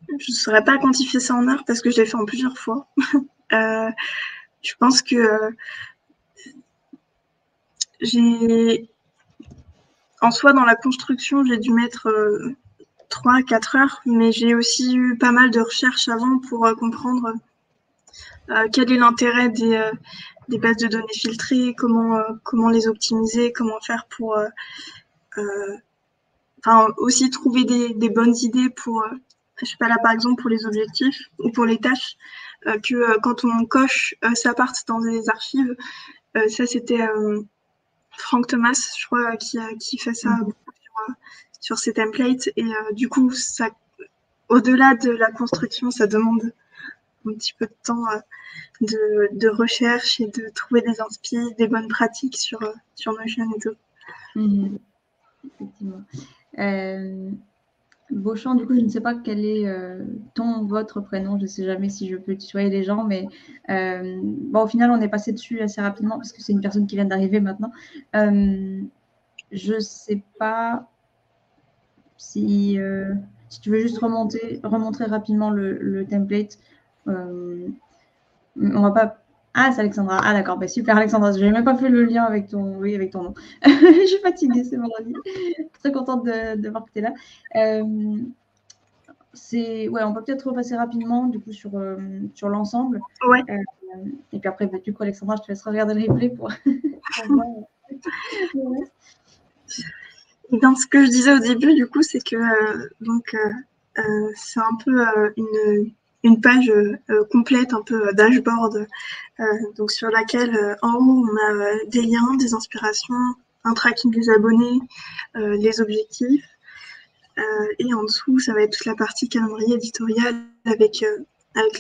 Je ne saurais pas quantifier ça en heures parce que je l'ai fait en plusieurs fois. Je pense que en soi, dans la construction, j'ai dû mettre 3 à 4 heures, mais j'ai aussi eu pas mal de recherches avant pour comprendre quel est l'intérêt des bases de données filtrées, comment les optimiser, comment faire pour aussi trouver des bonnes idées pour, je sais pas là par exemple pour les objectifs ou pour les tâches, que quand on coche, ça parte dans des archives. Ça c'était Franck Thomas, je crois, qui fait ça beaucoup sur ses templates. Et du coup, ça, au-delà de la construction, ça demande un petit peu de temps de recherche et de trouver des inspi, des bonnes pratiques sur Notion et tout. Effectivement. Beauchamp, du coup, je ne sais pas quel est votre prénom. Je ne sais jamais si je peux tutoyer les gens, mais bon, au final, on est passé dessus assez rapidement parce que c'est une personne qui vient d'arriver maintenant. Je ne sais pas si tu veux juste remontrer rapidement le template. On va pas. Ah, c'est Alexandra. Ah, d'accord. Bah, super, Alexandra. Je n'ai même pas fait le lien avec ton nom. Je suis fatiguée, c'est vendredi. Très contente de voir que tu es là. On peut peut-être repasser rapidement du coup sur l'ensemble. Ouais. Et puis après, du coup, Alexandra, je te laisserai regarder le replay pour voir. Dans ce que je disais au début, du coup, c'est que c'est un peu une page complète, un peu dashboard, donc sur laquelle en haut on a des liens, des inspirations, un tracking des abonnés, les objectifs, et en dessous ça va être toute la partie calendrier éditorial avec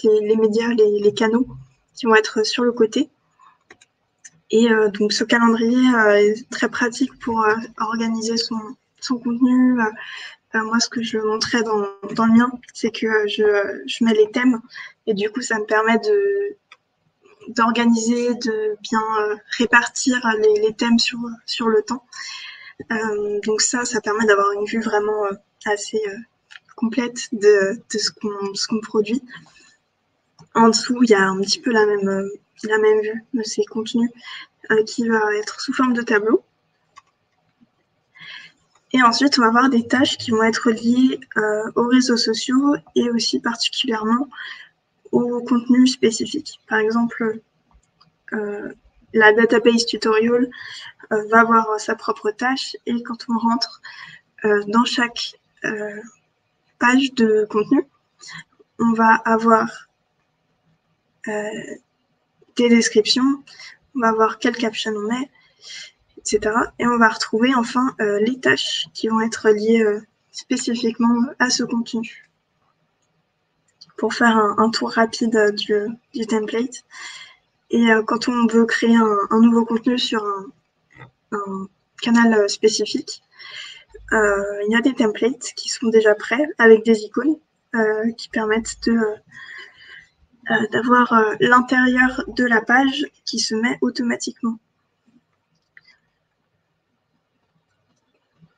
les médias, les canaux qui vont être sur le côté. Et donc ce calendrier est très pratique pour organiser son contenu. Moi, ce que je montrais dans le mien, c'est que je mets les thèmes et du coup, ça me permet d'organiser, de bien répartir les thèmes sur le temps. Donc ça permet d'avoir une vue vraiment assez complète de ce qu'on produit. En dessous, il y a un petit peu la même vue de ces contenus qui va être sous forme de tableau. Et ensuite, on va avoir des tâches qui vont être liées aux réseaux sociaux et aussi particulièrement aux contenus spécifiques. Par exemple, la database tutorial va avoir sa propre tâche et quand on rentre dans chaque page de contenu, on va avoir des descriptions, on va voir quel caption on met, etc. Et on va retrouver enfin les tâches qui vont être liées spécifiquement à ce contenu. Pour faire un tour rapide du template. Et quand on veut créer un nouveau contenu sur un canal spécifique, il y a des templates qui sont déjà prêts avec des icônes qui permettent d'avoir l'intérieur de la page qui se met automatiquement.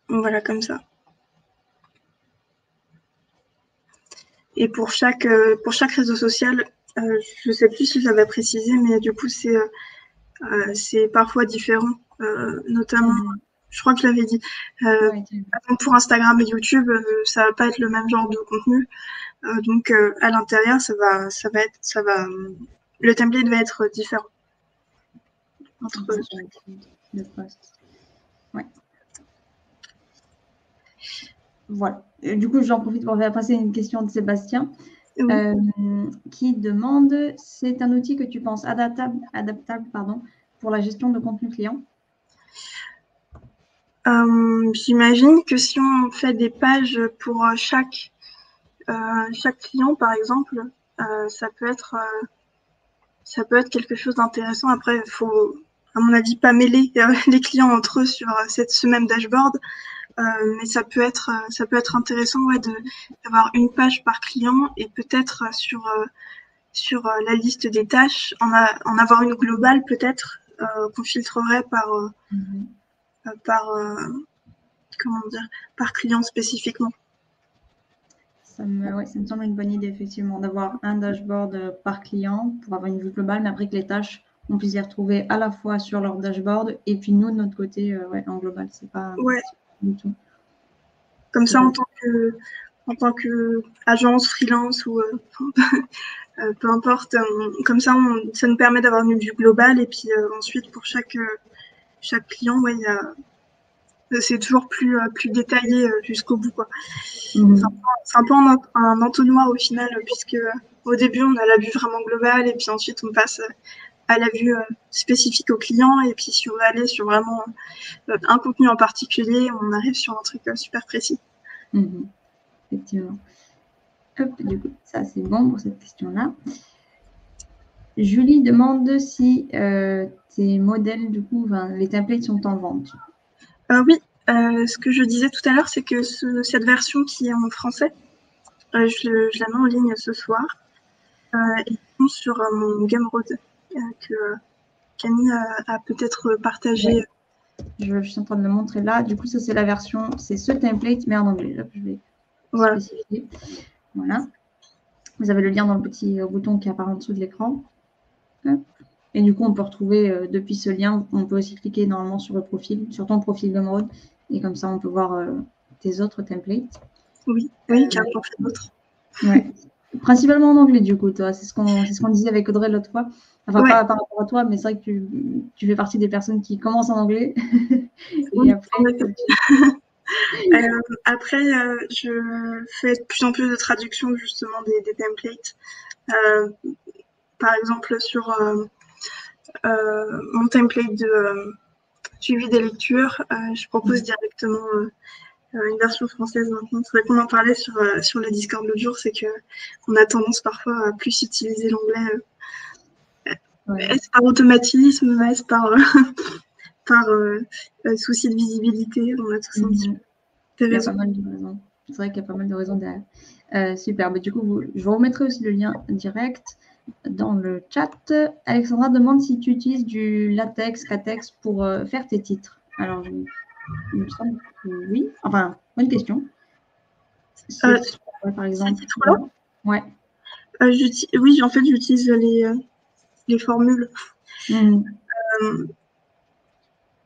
Voilà, comme ça. Et pour chaque réseau social, je ne sais plus si j'avais précisé, mais du coup, c'est parfois différent, notamment, je crois que je l'avais dit, pour Instagram et YouTube, ça va pas être le même genre de contenu. Donc, à l'intérieur, le template va être différent. Entre le post. Ouais. Voilà. Du coup, j'en profite pour faire passer une question de Sébastien qui demande, c'est un outil que tu penses adaptable pour la gestion de contenu client? J'imagine que si on fait des pages pour chaque client, par exemple, ça peut être quelque chose d'intéressant. Après, il faut, à mon avis, pas mêler les clients entre eux sur ce même dashboard. Mais ça peut être intéressant d'avoir une page par client et peut-être sur la liste des tâches, en avoir une globale peut-être qu'on filtrerait par client spécifiquement. Ça me semble une bonne idée, effectivement, d'avoir un dashboard par client pour avoir une vue globale, mais après que les tâches, on puisse les retrouver à la fois sur leur dashboard et puis nous, de notre côté, en global, c'est pas du tout. Comme ça, en tant que agence, freelance ou peu importe, comme ça, ça nous permet d'avoir une vue globale et puis ensuite pour chaque client, c'est toujours plus détaillé jusqu'au bout, quoi. C'est un peu un entonnoir au final, puisque au début on a la vue vraiment globale et puis ensuite on passe à la vue spécifique au client et puis si on veut aller sur vraiment un contenu en particulier, on arrive sur un truc super précis. Effectivement. Hop, du coup, ça c'est bon pour cette question-là. Julie demande si tes modèles, du coup, les templates sont en vente. Oui, ce que je disais tout à l'heure, c'est que cette version qui est en français, je la mets en ligne ce soir. Et sur mon Gumroad que Camille a peut-être partagé. Je suis en train de le montrer là. Du coup, ça c'est la version, c'est ce template, mais en anglais. Là, je vais spécifier. Voilà. Vous avez le lien dans le petit bouton qui apparaît en dessous de l'écran. Et du coup, on peut retrouver depuis ce lien, on peut aussi cliquer normalement sur le profil, sur ton profil Gumroad. Et comme ça, on peut voir tes autres templates. Oui, car j'en fais d'autres. Ouais. Principalement en anglais, du coup, toi. C'est ce qu'on disait avec Audrey l'autre fois. Enfin, pas par rapport à toi, mais c'est vrai que tu fais partie des personnes qui commencent en anglais. Et après, Après, je fais de plus en plus de traductions justement des templates. Par exemple, sur mon template de suivi des lectures, je propose directement une version française maintenant. C'est vrai qu'on en parlait sur le Discord l'autre jour, c'est qu'on a tendance parfois à plus utiliser l'anglais. Est-ce par automatisme, est-ce par, par souci de visibilité? On a tous un petit peu Il y a pas mal de raisons. C'est vrai qu'il y a pas mal de raisons derrière. Super. Du coup, je vous remettrai aussi le lien direct dans le chat. Alexandra demande si tu utilises du latex, catex pour faire tes titres. Alors, il me semble que oui. Enfin, bonne question. Par exemple. Ce titre-là ouais. Oui, en fait, j'utilise les formules.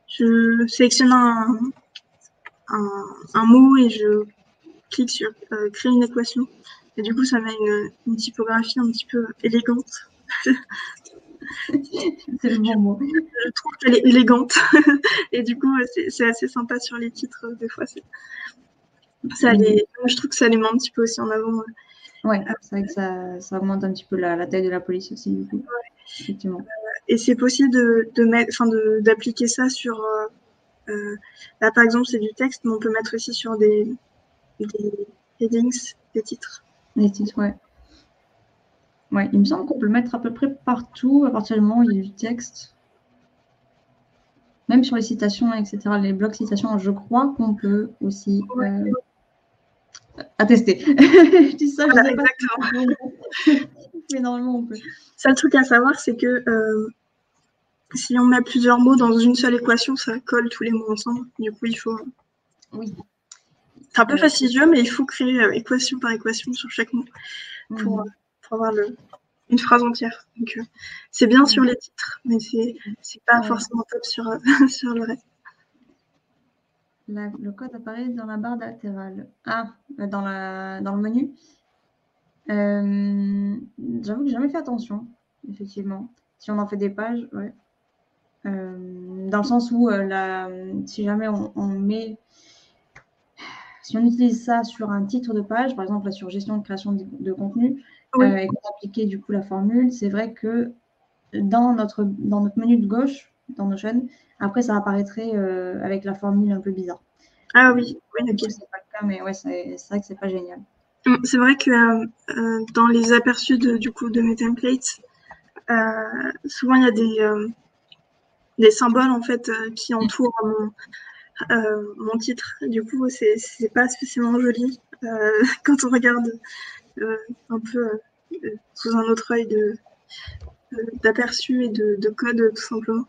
Je sélectionne un mot et je clique sur créer une équation. Et du coup, ça met une typographie un petit peu élégante. C'est le bon mot. Je trouve qu'elle est élégante. Et du coup, c'est assez sympa sur les titres, des fois. Je trouve que ça les met un petit peu aussi en avant. Ouais, c'est vrai que ça augmente un petit peu la taille de la police aussi, du coup. Ouais. Effectivement. Et c'est possible d'appliquer ça sur... là, par exemple, c'est du texte, mais on peut mettre aussi sur des headings, des titres. Les titres, ouais. Ouais, il me semble qu'on peut le mettre à peu près partout à partir du moment où il y a du texte. Même sur les citations, etc., les blocs citations, je crois qu'on peut aussi attester. Je dis ça, voilà, je sais pas. Exactement. Mais normalement, on peut. Seul truc à savoir, c'est que si on met plusieurs mots dans une seule équation, ça colle tous les mots ensemble. Du coup, il faut... Oui. C'est un peu fastidieux, mais il faut créer équation par équation sur chaque mot pour avoir une phrase entière. Donc, c'est bien sur les titres, mais c'est pas forcément top sur le reste. Le code apparaît dans la barre latérale. Ah, dans le menu. J'avoue que j'ai jamais fait attention, effectivement. Si on en fait des pages, ouais. Dans le sens où si jamais on met... Si on utilise ça sur un titre de page, par exemple là, sur gestion de création de contenu, et qu'on appliquait du coup la formule, c'est vrai que dans notre menu de gauche, dans Notion, après ça apparaîtrait avec la formule un peu bizarre. Ah oui, ok. C'est pas le cas, mais ouais, c'est vrai que c'est pas génial. C'est vrai que dans les aperçus du coup de mes templates, souvent il y a des symboles en fait qui entourent mon titre. Du coup, c'est pas spécialement joli quand on regarde un peu sous un autre œil d'aperçu et de code, tout simplement.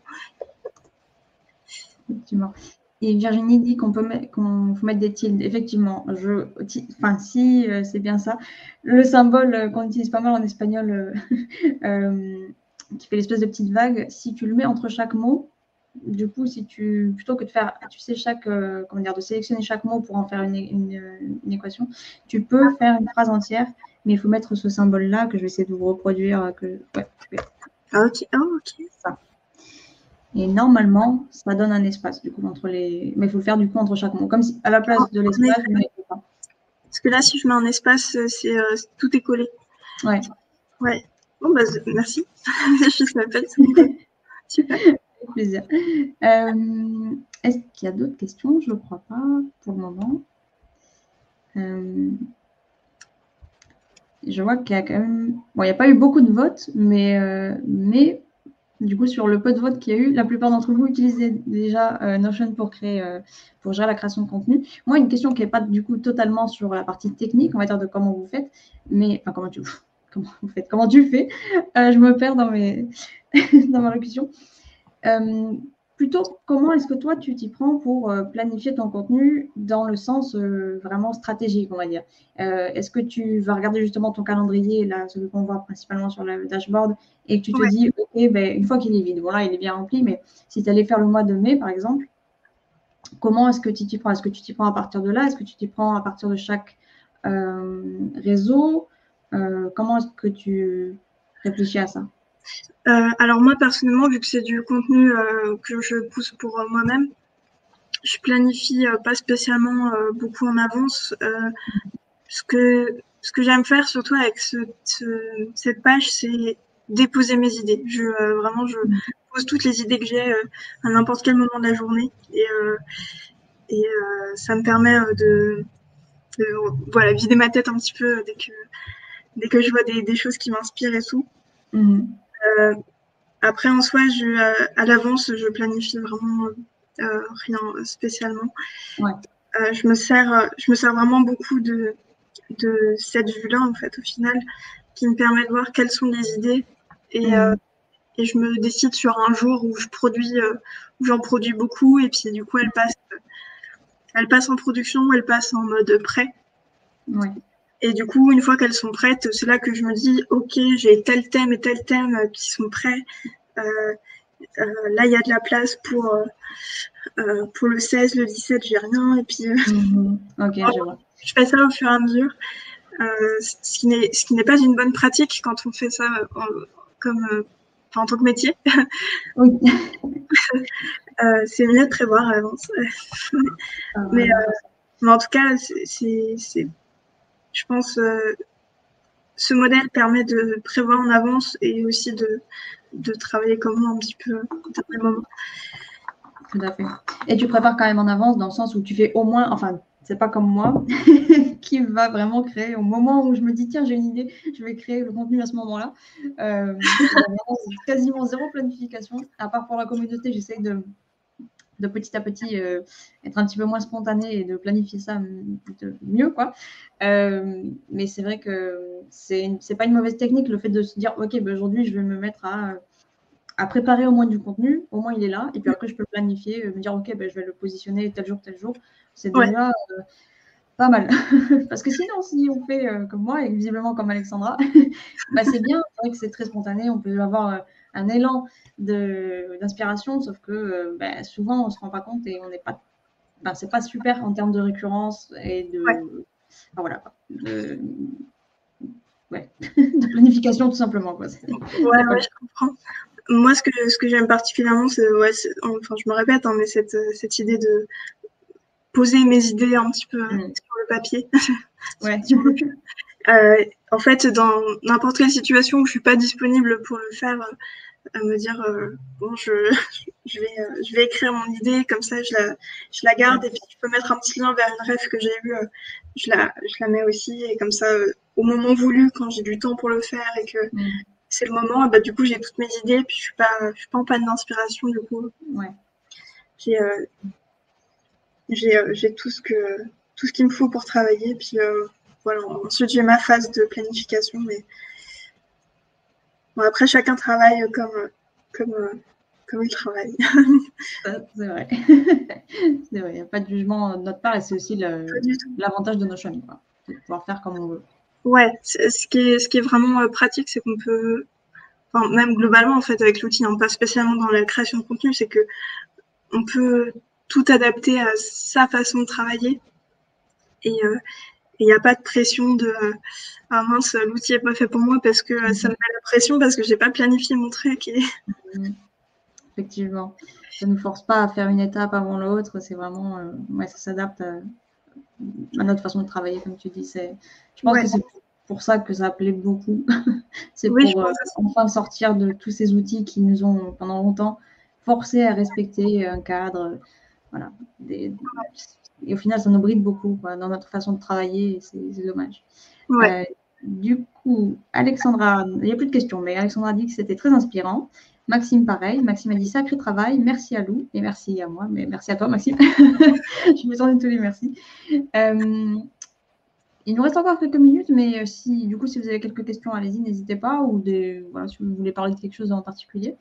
Effectivement. Et Virginie dit qu'on faut mettre des tildes. Effectivement, si c'est bien ça. Le symbole qu'on utilise pas mal en espagnol, qui fait l'espèce de petite vague, si tu le mets entre chaque mot, du coup, plutôt que de faire, tu sais, de sélectionner chaque mot pour en faire une équation, tu peux faire une phrase entière, mais il faut mettre ce symbole-là que je vais essayer de vous reproduire. Ok. Ça. Et normalement, ça donne un espace, du coup, entre les... Mais il faut le faire, du coup, entre chaque mot. Comme si, à la place de l'espace, vous mettez pas. Parce que là, si je mets un espace, tout est collé. Ouais. Bon, bah, merci. Je savais pas. Super. Avec plaisir. Est-ce qu'il y a d'autres questions? Je ne crois pas, pour le moment. Je vois qu'il y a quand même... Bon, il n'y a pas eu beaucoup de votes, mais du coup, sur le peu de votes qu'il y a eu, la plupart d'entre vous utilisez déjà Notion pour gérer la création de contenu. Moi, une question qui n'est pas du coup totalement sur la partie technique, on va dire de comment vous faites, mais enfin comment tu fais. Je me perds dans dans ma locution. Plutôt, comment est-ce que toi, tu t'y prends pour planifier ton contenu dans le sens vraiment stratégique, on va dire. Est-ce que tu vas regarder justement ton calendrier, là, celui qu'on voit principalement sur le dashboard, et que tu te dis, OK, une fois qu'il est vide, voilà, il est bien rempli, mais si tu allais faire le mois de mai, par exemple, comment est-ce que tu t'y prends? Est-ce que tu t'y prends à partir de là? Est-ce que tu t'y prends à partir de chaque réseau? Comment est-ce que tu réfléchis à ça? Alors moi, personnellement, vu que c'est du contenu que je pousse pour moi-même, je planifie pas spécialement beaucoup en avance. Ce que j'aime faire surtout avec cette page, c'est déposer mes idées. Vraiment, je pose toutes les idées que j'ai à n'importe quel moment de la journée. Et ça me permet de voilà, vider ma tête un petit peu dès que je vois des choses qui m'inspirent et tout. Après, en soi, à l'avance, je planifie vraiment rien spécialement. Ouais. Je me sers vraiment beaucoup de cette vue-là, en fait, au final, qui me permet de voir quelles sont les idées. Et je me décide sur un jour où j'en produis beaucoup, et puis du coup, elle passe en production, elle passe en mode prêt. Ouais. Et du coup, une fois qu'elles sont prêtes, c'est là que je me dis, ok, j'ai tel thème et tel thème qui sont prêts. Là, il y a de la place pour le 16, le 17, j'ai rien. Et puis, okay, je fais ça au fur et à mesure. Ce qui n'est pas une bonne pratique quand on fait ça en tant que métier. Oui. C'est mieux de prévoir à l'avance. Mais en tout cas, je pense, ce modèle permet de prévoir en avance et aussi de travailler comme moi un petit peu au dernier moment. Tout à fait. Et tu prépares quand même en avance dans le sens où tu fais au moins, enfin, c'est pas comme moi, qui va vraiment créer au moment où je me dis, tiens, j'ai une idée, je vais créer le contenu à ce moment-là. Quasiment zéro planification. À part pour la communauté, j'essaye de petit à petit être un petit peu moins spontanée et de planifier ça mieux, quoi. Mais c'est vrai que c'est pas une mauvaise technique, le fait de se dire, ok, ben aujourd'hui, je vais me mettre à préparer au moins du contenu, au moins il est là, et puis après je peux planifier, me dire ok, ben, je vais le positionner tel jour, c'est déjà pas mal. Parce que sinon, si on fait comme moi, et visiblement comme Alexandra, bah, c'est bien, c'est vrai que c'est très spontané, on peut avoir un élan d'inspiration, sauf que souvent on ne se rend pas compte et on n'est pas, c'est pas super en termes de récurrence et de, voilà, de planification tout simplement, quoi. Ouais, je comprends. Moi, ce que j'aime particulièrement, enfin, je me répète, hein, mais cette idée de poser mes idées un petit peu sur le papier. Ouais. En fait, dans n'importe quelle situation où je suis pas disponible pour le faire, me dire bon, je vais écrire mon idée, comme ça je la garde, et puis je peux mettre un petit lien vers une ref que j'ai eue, je la mets aussi, et comme ça au moment voulu, quand j'ai du temps pour le faire et que c'est le moment, bah, du coup j'ai toutes mes idées, puis je suis pas en panne d'inspiration, du coup. Ouais. J'ai tout ce qu'il me faut pour travailler, puis voilà. Ensuite j'ai ma phase de planification, mais bon, après chacun travaille comme il travaille. C'est vrai. C'est vrai, il n'y a pas de jugement de notre part, et c'est aussi l'avantage de Notion, quoi, de pouvoir faire comme on veut. Ouais, ce qui est vraiment pratique, c'est qu'on peut, enfin, même globalement en fait avec l'outil, hein, pas spécialement dans la création de contenu, c'est que on peut tout adapter à sa façon de travailler, et il n'y a pas de pression de ah mince, l'outil n'est pas fait pour moi parce que ça me met la pression parce que j'ai pas planifié mon truc. Effectivement, ça ne nous force pas à faire une étape avant l'autre, c'est vraiment, ça s'adapte à notre façon de travailler, comme tu dis. Je pense que c'est pour ça que ça plaît beaucoup. C'est pour enfin sortir de tous ces outils qui nous ont pendant longtemps forcés à respecter un cadre. Voilà. Et au final, ça nous bride beaucoup, quoi, dans notre façon de travailler, et c'est dommage. Du coup, Alexandra, il n'y a plus de questions, mais Alexandra a dit que c'était très inspirant. Maxime, pareil. Maxime a dit sacré travail. Merci à Lou et merci à moi, mais merci à toi, Maxime. Je me sens tous les merci. Il nous reste encore quelques minutes, mais si vous avez quelques questions, allez-y, n'hésitez pas, ou si vous voulez parler de quelque chose en particulier.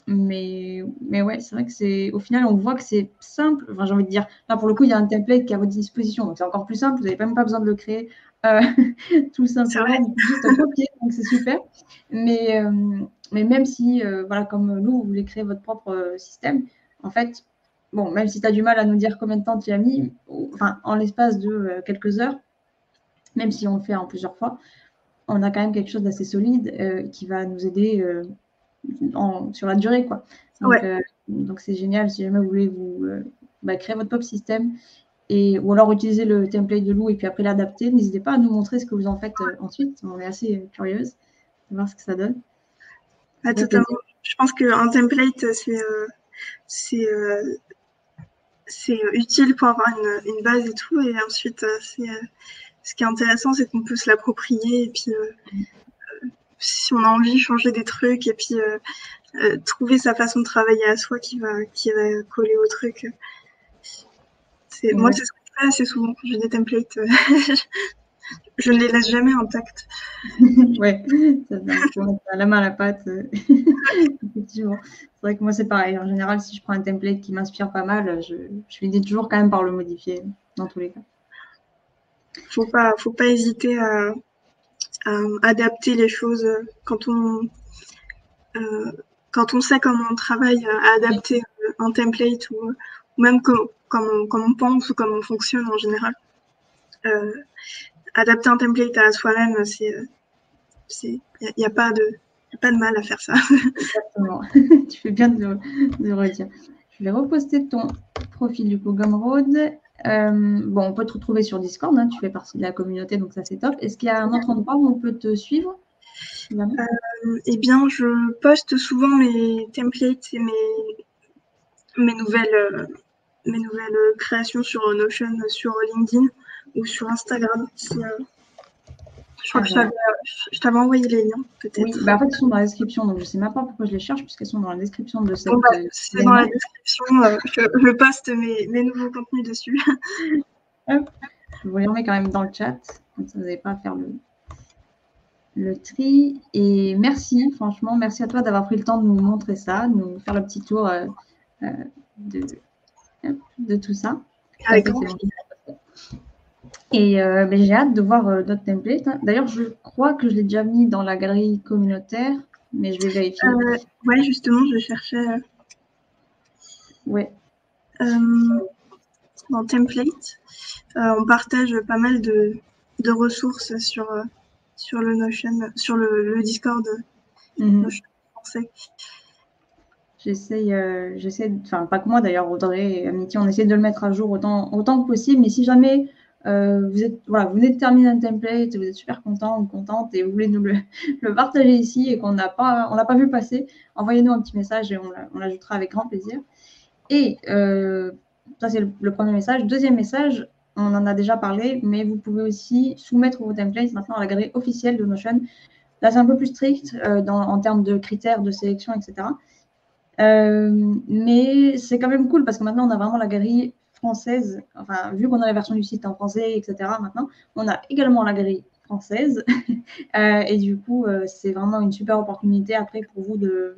Mais ouais, c'est vrai que au final, on voit que c'est simple. Enfin, j'ai envie de dire, là, pour le coup, il y a un template qui est à votre disposition, donc c'est encore plus simple. Vous n'avez même pas besoin de le créer tout simplement, juste un copier, donc c'est super. Mais même si, comme nous, vous voulez créer votre propre système, en fait, bon, même si tu as du mal à nous dire combien de temps tu as mis, enfin, en l'espace de quelques heures, même si on le fait en plusieurs fois, on a quand même quelque chose d'assez solide qui va nous aider sur la durée, quoi. Donc, donc c'est génial si jamais vous voulez vous créer votre propre système ou alors utiliser le template de Lou et puis après l'adapter. N'hésitez pas à nous montrer ce que vous en faites ensuite. On est assez curieuse de voir ce que ça donne. Totalement. Je pense qu'un template, c'est utile pour avoir une base et tout. Et ensuite, ce qui est intéressant, c'est qu'on peut se l'approprier et puis si on a envie, changer des trucs et puis trouver sa façon de travailler à soi qui va coller au truc. Moi, c'est ce que je fais assez souvent quand j'ai des templates. Je ne les laisse jamais intacts. Ouais, ça mettre la main à la pâte. Effectivement. C'est vrai que moi, c'est pareil. En général, si je prends un template qui m'inspire pas mal, je finis toujours quand même par le modifier, dans tous les cas. Faut pas hésiter à adapter les choses quand on sait comment on travaille, à adapter un template ou même comme on pense ou comme on fonctionne en général. Adapter un template à soi-même, il n'y a pas de mal à faire ça. Exactement. Tu fais bien de le redire. Je vais reposter ton profil du coup Gumroad. On peut te retrouver sur Discord, hein, tu fais partie de la communauté, donc ça c'est top. Est-ce qu'il y a un autre endroit où on peut te suivre? Eh bien, je poste souvent mes templates et mes nouvelles créations sur Notion, sur LinkedIn ou sur Instagram. Je crois que je t'avais envoyé les liens, peut-être. Oui, en fait, ils sont dans la description, donc je ne sais même pas pourquoi je les cherche, puisqu'elles sont dans la description de cette. C'est dans la description, je poste mes nouveaux contenus dessus. Hop, je vous les remets quand même dans le chat, comme ça vous n'avez pas à faire le tri. Et merci, franchement, merci à toi d'avoir pris le temps de nous montrer ça, de nous faire le petit tour de tout ça. Avec grand plaisir. Et j'ai hâte de voir d'autres templates. Hein. D'ailleurs, je crois que je l'ai déjà mis dans la galerie communautaire, mais je vais vérifier. Ouais, justement, je cherchais. Ouais. Dans template, on partage pas mal de ressources sur le Notion, sur le Discord Notion français. J'essaie, enfin pas que moi d'ailleurs, Audrey et Amity, on essaie de le mettre à jour autant que possible. Mais si jamais vous venez de terminer un template, vous êtes super content ou contente et vous voulez nous le partager ici et qu'on l'a pas vu passer, envoyez-nous un petit message et on l'ajoutera avec grand plaisir. Et ça c'est le premier message. Deuxième message, on en a déjà parlé, mais vous pouvez aussi soumettre vos templates maintenant à la galerie officielle de Notion. Là c'est un peu plus strict en termes de critères de sélection, etc. Mais c'est quand même cool parce que maintenant on a vraiment la galerie française, enfin vu qu'on a la version du site en français, etc. Maintenant on a également la galerie française et du coup c'est vraiment une super opportunité après pour vous de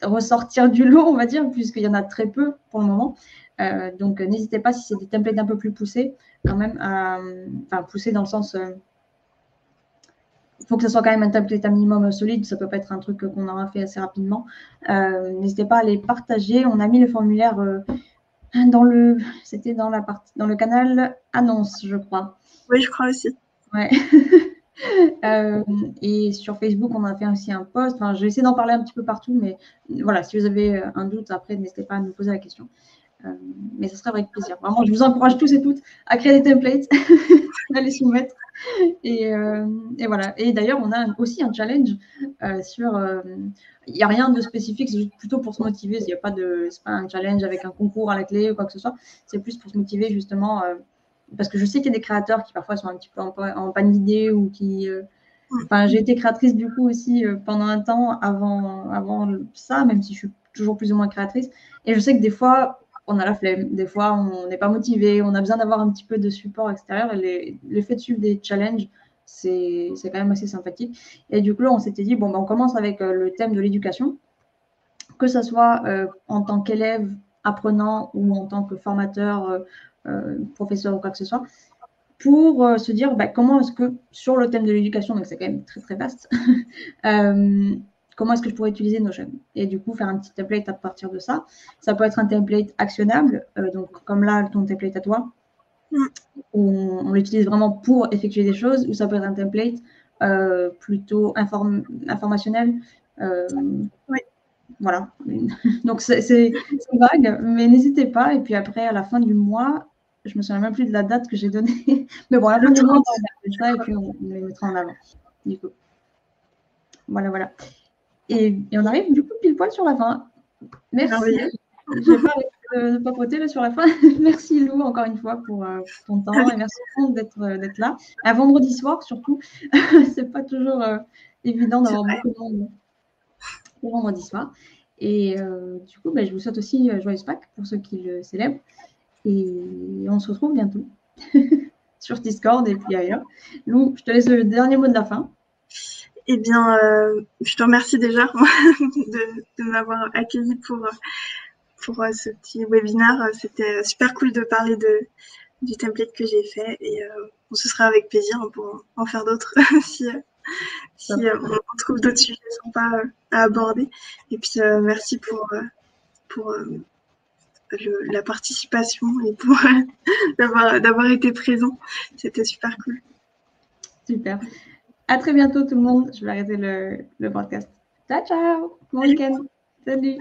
ressortir du lot, on va dire, puisqu'il y en a très peu pour le moment. Donc n'hésitez pas si c'est des templates un peu plus poussés quand même enfin poussés dans le sens il faut que ce soit quand même un template un minimum solide, ça ne peut pas être un truc qu'on aura fait assez rapidement. N'hésitez pas à les partager. On a mis le formulaire dans le canal annonce, je crois. Oui, je crois aussi. Ouais. Et sur Facebook, on a fait aussi un post. Enfin, je vais essayer d'en parler un petit peu partout, mais voilà, si vous avez un doute après, n'hésitez pas à nous poser la question. Mais ce serait avec plaisir. Vraiment, je vous encourage tous et toutes à créer des templates, à les soumettre. Et voilà. Et d'ailleurs, on a aussi un challenge sur. Il n'y a rien de spécifique, c'est plutôt pour se motiver. C'est pas un challenge avec un concours à la clé ou quoi que ce soit. C'est plus pour se motiver justement. Parce que je sais qu'il y a des créateurs qui parfois sont un petit peu en panne d'idées ou qui. Enfin, j'ai été créatrice du coup aussi pendant un temps avant ça, même si je suis toujours plus ou moins créatrice. Et je sais que des fois, on a la flemme, des fois on n'est pas motivé, on a besoin d'avoir un petit peu de support extérieur. Et le fait de suivre des challenges, c'est quand même assez sympathique. Et du coup, là, on s'était dit, on commence avec le thème de l'éducation, que ce soit en tant qu'élève, apprenant ou en tant que formateur, professeur ou quoi que ce soit, pour se dire comment est-ce que, sur le thème de l'éducation, donc c'est quand même très très vaste, comment est-ce que je pourrais utiliser Notion. Et du coup, faire un petit template à partir de ça. Ça peut être un template actionnable, donc comme là, ton template à toi, où on l'utilise vraiment pour effectuer des choses, ou ça peut être un template plutôt informationnel. Oui. Voilà. Donc, c'est vague, mais n'hésitez pas. Et puis après, à la fin du mois, je me souviens même plus de la date que j'ai donnée. Mais bon, à la fin du mois, on va regarder ça et puis on les mettra en avant. Du coup. Voilà, voilà. Et on arrive du coup pile poil sur la fin. Merci. Je vais pas arrêter de papoter là sur la fin. Merci Lou, encore une fois, pour ton temps. Et merci beaucoup d'être là. Un vendredi soir, surtout. C'est pas toujours évident d'avoir beaucoup de monde le vendredi soir. Et du coup, je vous souhaite aussi joyeuse Pâques pour ceux qui le célèbrent. Et on se retrouve bientôt sur Discord et puis ailleurs. Lou, je te laisse le dernier mot de la fin. Eh bien, je te remercie déjà de m'avoir accueilli pour ce petit webinaire. C'était super cool de parler du template que j'ai fait et ce sera avec plaisir pour en faire d'autres si on trouve d'autres sujets sympas à aborder. Et puis, merci pour la participation et pour d'avoir été présent. C'était super cool. Super. À très bientôt tout le monde. Je vais arrêter le podcast. Ciao, ciao. Bon week-end. Salut.